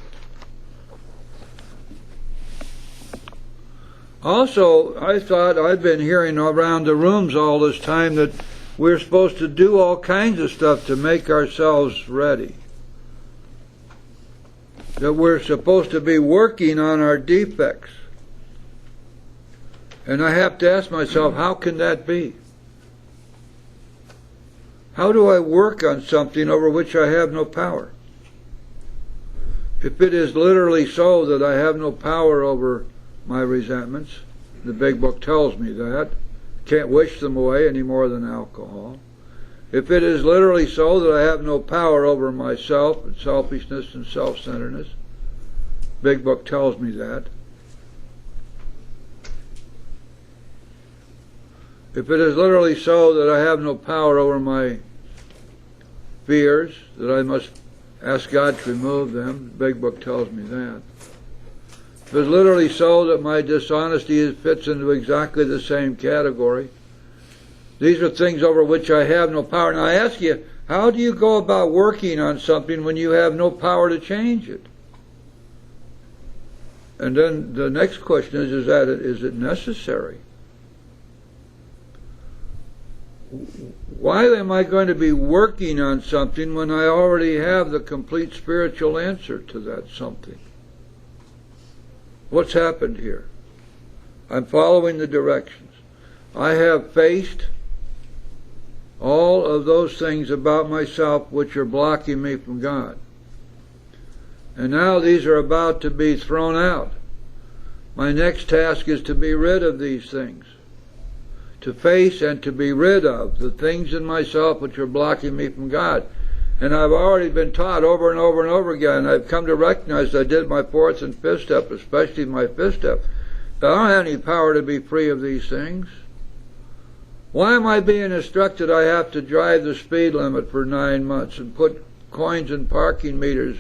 Also, I thought I'd been hearing around the rooms all this time that we're supposed to do all kinds of stuff to make ourselves ready. That we're supposed to be working on our defects. And I have to ask myself, how can that be? How do I work on something over which I have no power? If it is literally so that I have no power over my resentments, the big book tells me that. Can't wish them away any more than alcohol. If it is literally so that I have no power over myself and selfishness and self-centeredness, big book tells me that. If it is literally so that I have no power over my fears, that I must ask God to remove them, the big book tells me that. If it's literally so that my dishonesty fits into exactly the same category, these are things over which I have no power. Now I ask you, how do you go about working on something when you have no power to change it? And then the next question is it necessary? Why am I going to be working on something when I already have the complete spiritual answer to that something? What's happened here? I'm following the directions. I have faced all of those things about myself which are blocking me from God. And now these are about to be thrown out. My next task is to be rid of these things. To face and to be rid of the things in myself which are blocking me from God. And I've already been taught over and over and over again, I've come to recognize I did my 4th and 5th step, especially my 5th step, that I don't have any power to be free of these things. Why am I being instructed I have to drive the speed limit for 9 months and put coins in parking meters,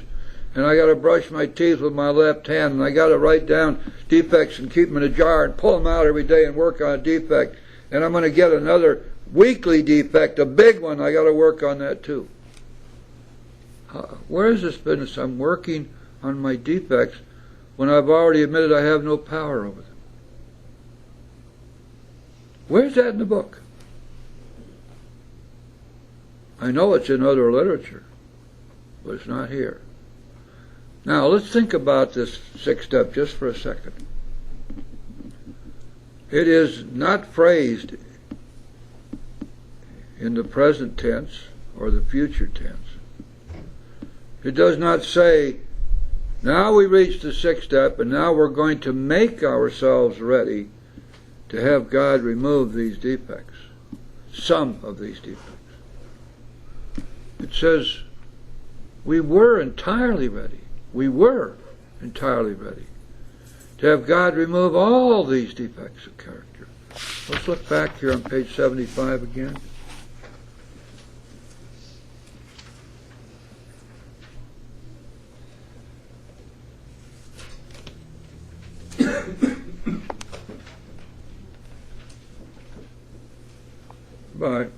and I got to brush my teeth with my left hand, and I got to write down defects and keep them in a jar and pull them out every day and work on a defect, and I'm going to get another weekly defect, a big one, I got to work on that too. Where is this business? I'm working on my defects when I've already admitted I have no power over them. Where's that in the book? I know it's in other literature, but it's not here. Now let's think about this 6th step just for a second. it is not phrased in the present tense or the future tense. It does not say, now we reach the sixth step and now we're going to make ourselves ready to have God remove these defects, some of these defects. It says, we were entirely ready. We were entirely ready to have God remove all these defects of character. Let's look back here on page 75 again. Bye.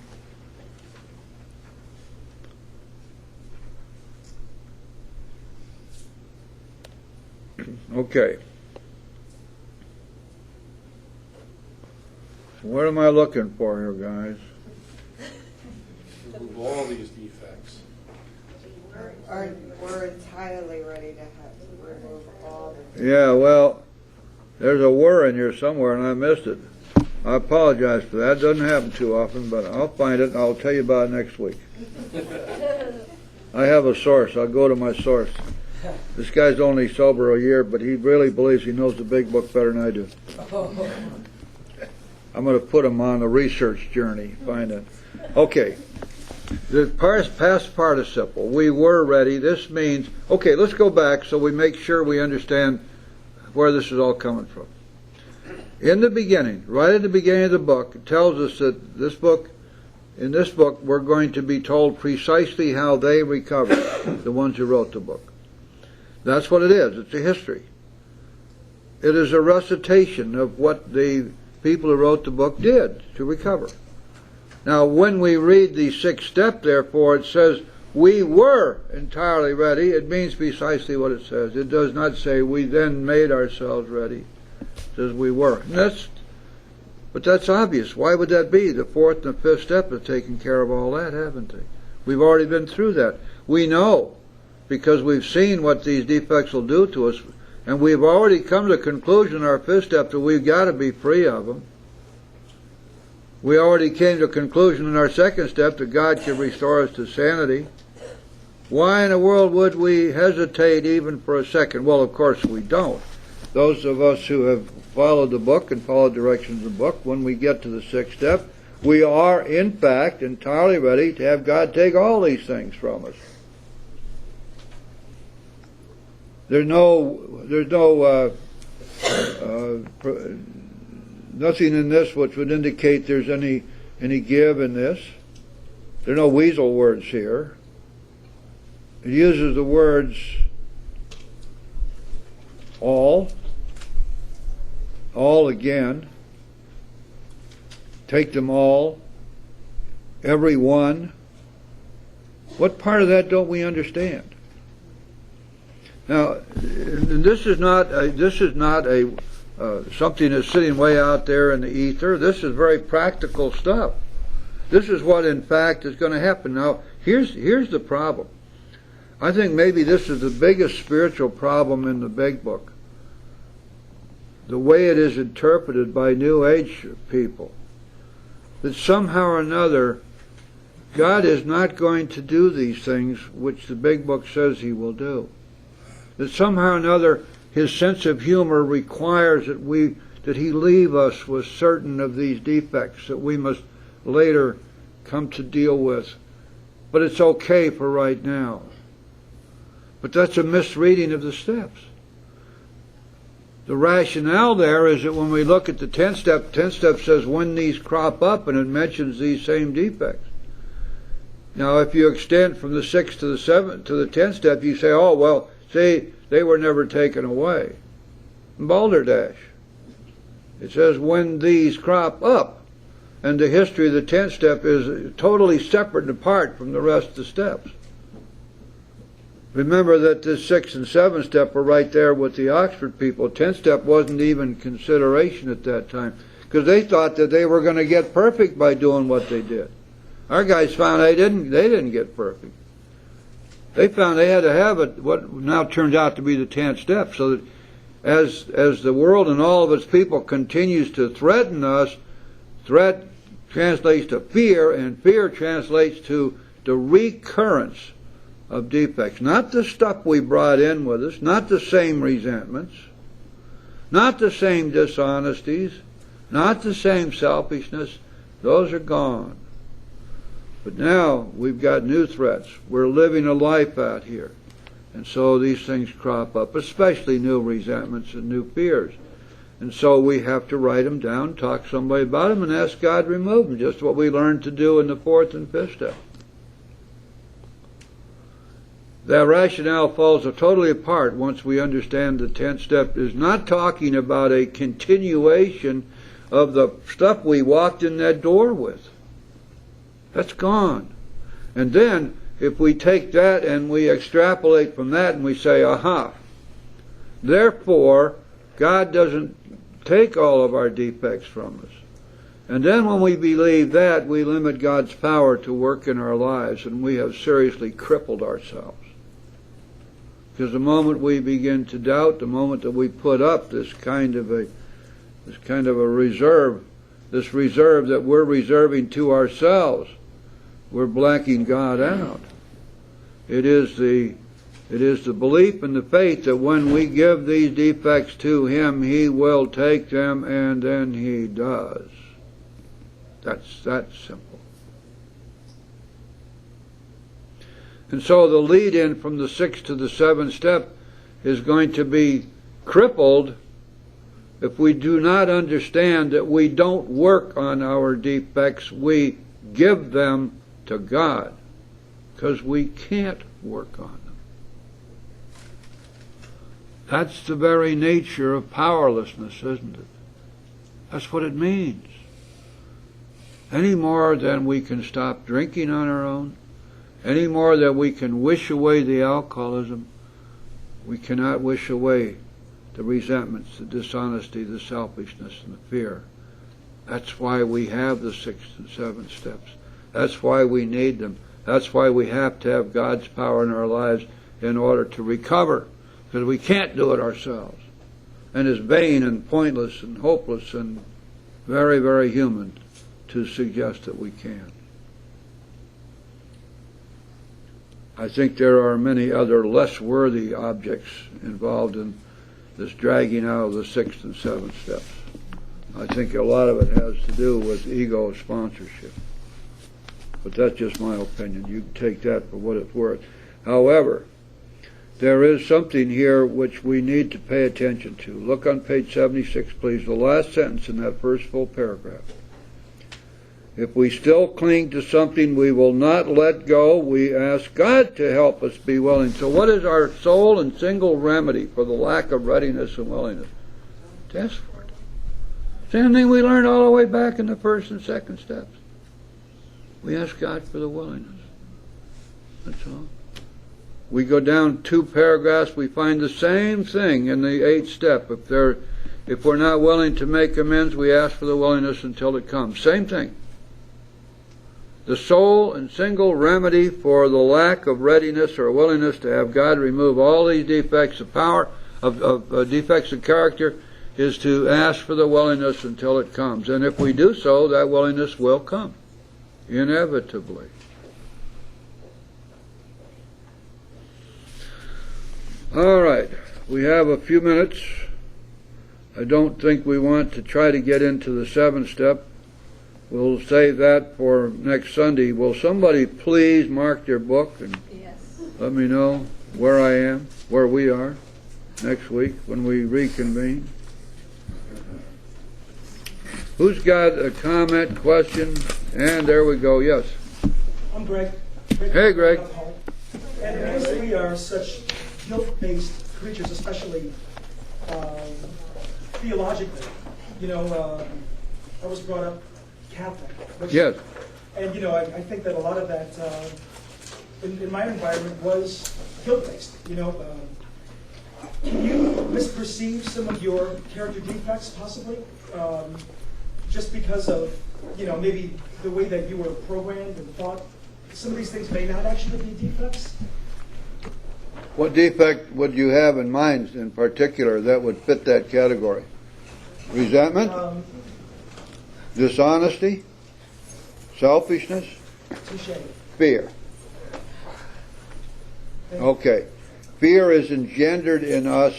Okay. What am I looking for here, guys? Remove all these defects. We're entirely ready to remove all the. Yeah, well, there's a "were" in here somewhere, and I missed it. I apologize for that. It doesn't happen too often, but I'll find it, and I'll tell you about it next week. I have a source. I'll go to my source. This guy's only sober a year, but he really believes he knows the big book better than I do. I'm going to put him on a research journey. Find it. Okay. The past participle. We were ready. This means, okay, let's go back so we make sure we understand where this is all coming from. In the beginning, right at the beginning of the book, it tells us that in this book, we're going to be told precisely how they recovered, the ones who wrote the book. That's what it is. It's a history. It is a recitation of what the people who wrote the book did to recover. Now, when we read the sixth step, therefore, it says, we were entirely ready. It means precisely what it says. It does not say we then made ourselves ready. It says we were. But that's obvious. Why would that be? The fourth and the fifth step have taken care of all that, haven't they? We've already been through that. We know, because we've seen what these defects will do to us, and we've already come to the conclusion in our fifth step that we've got to be free of them. We already came to a conclusion in our second step that God can restore us to sanity. Why in the world would we hesitate even for a second? Well, of course we don't. Those of us who have followed the book and followed directions of the book, when we get to the sixth step, we are in fact entirely ready to have God take all these things from us. There's nothing in this which would indicate there's any give in this. There are no weasel words here. It uses the words all again, take them all, every one. What part of that don't we understand? Now, this is not something that's sitting way out there in the ether. This is very practical stuff. This is what, in fact, is going to happen. Now, here's the problem. I think maybe this is the biggest spiritual problem in the big book. The way it is interpreted by New Age people. That somehow or another, God is not going to do these things which the big book says He will do. That somehow or another, His sense of humor requires that He leave us with certain of these defects that we must later come to deal with. But it's okay for right now. But that's a misreading of the steps. The rationale there is that when we look at the 10th step says when these crop up, and it mentions these same defects. Now, if you extend from the 6th to the 7th to the 10th step, you say, oh, well, see, they were never taken away. Balderdash. It says when these crop up, and the history of the 10th step is totally separate and apart from the rest of the steps. Remember that this 6th and 7th step were right there with the Oxford people. 10th step wasn't even consideration at that time, because they thought that they were going to get perfect by doing what they did. Our guys found they didn't get perfect. They found they had to have what now turns out to be the 10th step, so that as the world and all of its people continues to threaten us, threat translates to fear, and fear translates to the recurrence of defects. Not the stuff we brought in with us, not the same resentments, not the same dishonesties, not the same selfishness. Those are gone. But now we've got new threats. We're living a life out here. And so these things crop up, especially new resentments and new fears. And so we have to write them down, talk to somebody about them, and ask God to remove them, just what we learned to do in the 4th and 5th step. That rationale falls totally apart once we understand the 10th step is not talking about a continuation of the stuff we walked in that door with. That's gone. And then, if we take that and we extrapolate from that and we say, aha, therefore, God doesn't take all of our defects from us. And then when we believe that, we limit God's power to work in our lives, and we have seriously crippled ourselves. Because the moment we begin to doubt, the moment that we put up this kind of a reserve, this reserve that we're reserving to ourselves, we're blacking God out. It is the belief and the faith that when we give these defects to Him, He will take them, and then He does. That's that simple. And so the lead-in from the 6th to the 7th step is going to be crippled if we do not understand that we don't work on our defects, we give them to God, because we can't work on them. That's the very nature of powerlessness, isn't it? That's what it means. Any more than we can stop drinking on our own, any more than we can wish away the alcoholism, we cannot wish away the resentments, the dishonesty, the selfishness, and the fear. That's why we have the 6th and 7th steps. That's why we need them. That's why we have to have God's power in our lives in order to recover, because we can't do it ourselves. And it's vain and pointless and hopeless and very, very human to suggest that we can. I think there are many other less worthy objects involved in this dragging out of the 6th and 7th steps. I think a lot of it has to do with ego sponsorship. But that's just my opinion. You can take that for what it's worth. However, there is something here which we need to pay attention to. Look on page 76, please, the last sentence in that first full paragraph. If we still cling to something we will not let go, we ask God to help us be willing. So what is our sole and single remedy for the lack of readiness and willingness? To ask for it. Same thing we learned all the way back in the 1st and 2nd steps. We ask God for the willingness. That's all. We go down 2 paragraphs, we find the same thing in the 8th step. If we're not willing to make amends, we ask for the willingness until it comes. Same thing. The sole and single remedy for the lack of readiness or willingness to have God remove all these defects of power, of defects of character, is to ask for the willingness until it comes. And if we do so, that willingness will come, inevitably. All right, we have a few minutes. I don't think we want to try to get into the 7th step. We'll save that for next Sunday. Will somebody please mark their book and let me know where I am, where we are next week when we reconvene? Who's got a comment, question? And there we go, yes. I'm Greg. Hey, Greg. And because we are such guilt-based creatures, especially theologically, I was brought up Catholic. Yes. And, I think that a lot of that in my environment was guilt-based. Can you misperceive some of your character defects, possibly? Just because of, maybe the way that you were programmed and thought, some of these things may not actually be defects? What defect would you have in mind in particular that would fit that category? Resentment? Dishonesty? Selfishness? Touche. Fear. Okay. Fear is engendered in us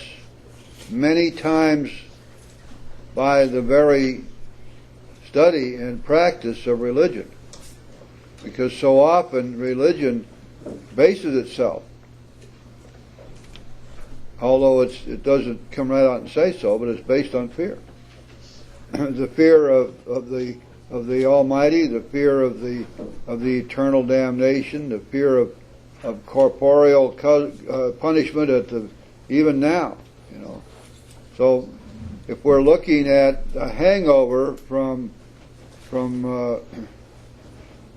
many times by the very study and practice of religion. Because so often religion bases itself, although it doesn't come right out and say so, but it's based on fear. The fear of the Almighty, the fear of the eternal damnation, the fear of corporeal punishment even now, you know. So if we're looking at a hangover from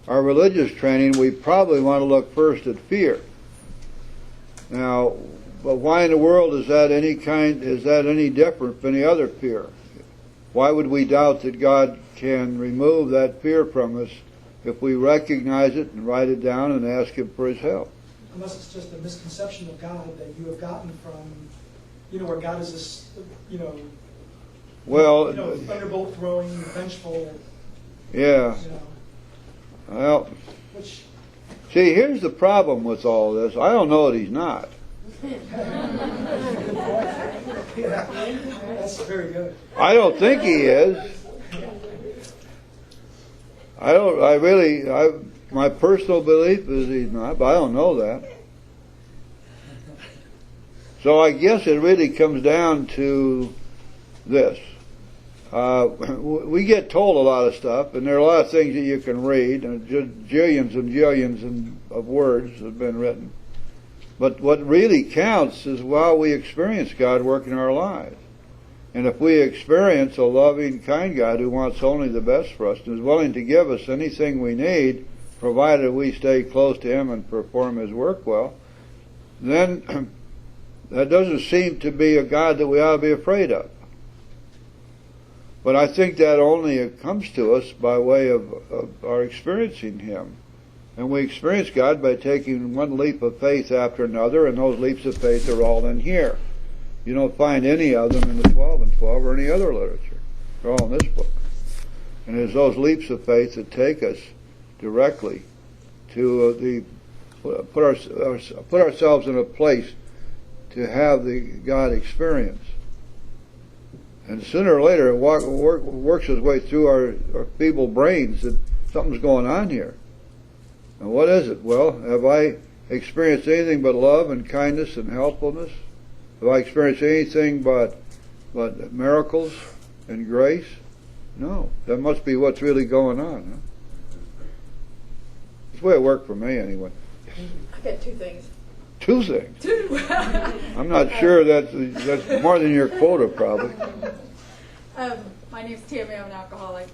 our religious training, we probably want to look first at fear. Now, but why in the world is that any different from any other fear? Why would we doubt that God can remove that fear from us if we recognize it and write it down and ask Him for His help? Unless it's just a misconception of God that you have gotten from, where God is this, well, thunderbolt throwing, vengeful. Yeah. Well, Which, see, here's the problem with all this. I don't know that He's not. that's very good. I don't think He is. My personal belief is He's not, but I don't know that. So I guess it really comes down to this. We get told a lot of stuff, and there are a lot of things that you can read, and jillions and jillions of words have been written. But what really counts is while we experience God working our lives. And if we experience a loving, kind God who wants only the best for us and is willing to give us anything we need, provided we stay close to Him and perform His work well, then that doesn't seem to be a God that we ought to be afraid of. But I think that only comes to us by way of our experiencing Him. And we experience God by taking one leap of faith after another, and those leaps of faith are all in here. You don't find any of them in the 12 and 12 or any other literature. They're all in this book. And it's those leaps of faith that take us directly to put ourselves in a place to have the God experience. And sooner or later, it works its way through our feeble brains that something's going on here. And what is it? Well, have I experienced anything but love and kindness and helpfulness? Have I experienced anything but miracles and grace? No. That must be what's really going on. Huh? That's the way it worked for me, anyway. I got two things. Two things? Two. I'm not sure that's more than your quota, probably. My name's Tammy. I'm an alcoholic.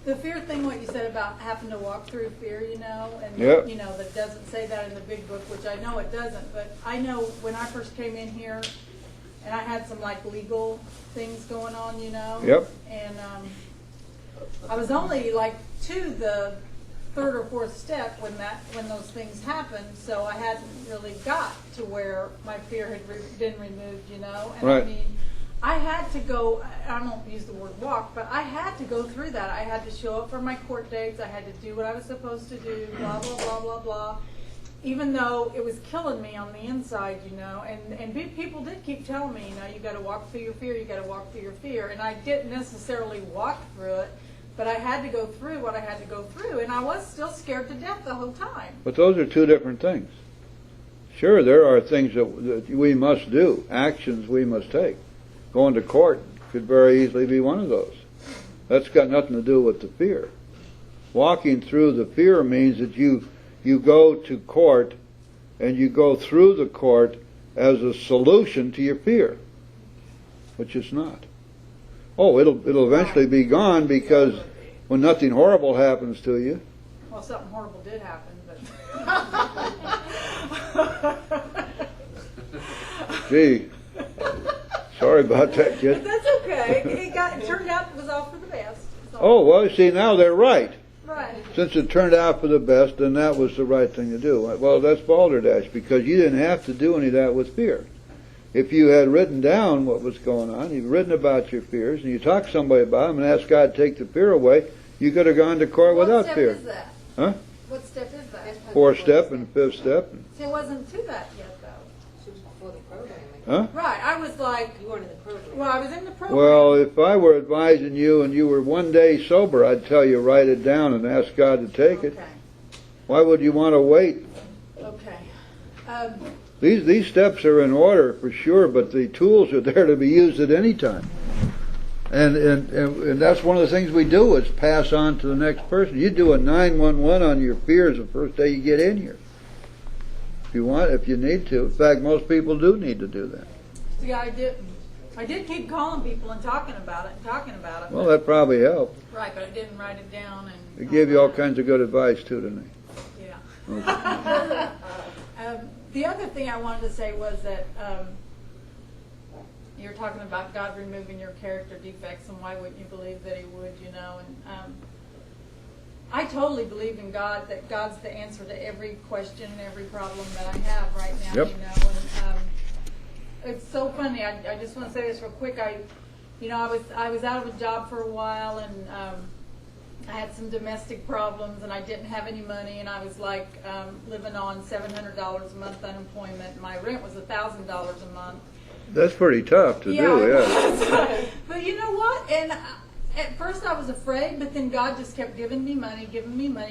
The fear thing, what you said about having to walk through fear, and Yep. That doesn't say that in the big book, which I know it doesn't. But I know when I first came in here, and I had some legal things going on, Yep. and I was only to the third or fourth step when those things happened, so I hadn't really got to where my fear had been removed, And Right. I mean, I had to go, I don't use the word walk, but I had to go through that. I had to show up for my court dates. I had to do what I was supposed to do, blah, blah, blah, blah, blah. Even though it was killing me on the inside, and people did keep telling me, you got to walk through your fear, you got to walk through your fear. And I didn't necessarily walk through it, but I had to go through what I had to go through, and I was still scared to death the whole time. But those are two different things. Sure, there are things that we must do, actions we must take. Going to court could very easily be one of those. That's got nothing to do with the fear. Walking through the fear means that you go to court and you go through the court as a solution to your fear, which it's not. Oh, it'll eventually be gone because when nothing horrible happens to you. Well, something horrible did happen, but... Gee. Sorry about that, kid. But that's okay. It turned out it was all for the best. Oh, well, see, now they're right. Right. since it turned out for the best, then that was the right thing to do. Well, that's balderdash, because you didn't have to do any of that with fear. If you had written down what was going on, you'd written about your fears, and you talked to somebody about them and asked God to take the fear away, you could have gone to court without fear. What step is that? Huh? What step is that? Fourth step and fifth step. See, it wasn't to that yet, though. She was before the program. Huh? Right, I was like, You weren't in the program. well, I was in the program. Well, if I were advising you and you were one day sober, I'd tell you write it down and ask God to take it. Okay, Why would you want to wait? okay. These steps are in order for sure, but the tools are there to be used at any time. And that's one of the things we do is pass on to the next person. You do a 911 on your fears the first day you get in here. If you want, if you need to. In fact, most people do need to do that. See, I did keep calling people and talking about it. Well, that probably helped. Right, but I didn't write it down. And They gave you all kinds of good advice too, didn't they? Yeah. The other thing I wanted to say was that you're talking about God removing your character defects, and why wouldn't you believe that He would, you know? And I totally believe in God, that God's the answer to every question and every problem that I have right now, Yep. you know? And it's so funny. I just want to say this real quick. I was out of a job for a while, and I had some domestic problems, and I didn't have any money, and I was like living on $700 a month unemployment. My rent was $1,000 a month. That's pretty tough to do, yeah. But you know what? And at first I was afraid, but then God just kept giving me money.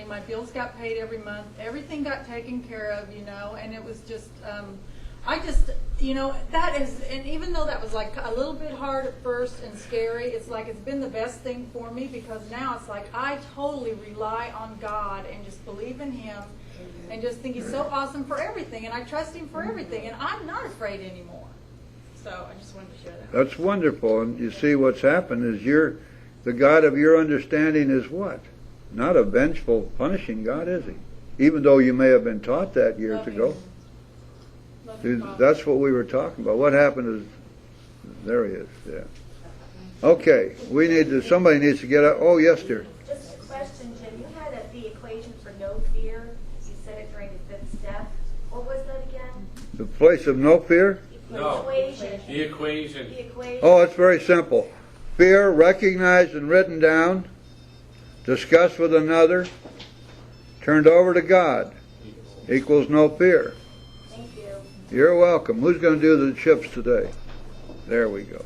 My bills got paid every month. Everything got taken care of, you know, and it was just, that is, and even though that was like a little bit hard at first and scary, it's like it's been the best thing for me, because now it's like I totally rely on God and just believe in Him and just think He's so awesome for everything, and I trust Him for everything, and I'm not afraid anymore. So I just wanted to share that. That's wonderful. And you see what's happened is the God of your understanding is what? Not a vengeful, punishing God, is He? Even though you may have been taught that years Love ago. Him. Love Him, Father. That's what we were talking about. What happened is, there He is, yeah. Okay, somebody needs to get up. Oh, yes, dear. Just a question, Jim. You had the equation for no fear. You said it during the fifth step. What was that again? The place of no fear? No. Equation. The equation. The equation. Oh, it's very simple. Fear recognized and written down, discussed with another, turned over to God, equals no fear. Thank you. You're welcome. Who's going to do the chips today? There we go.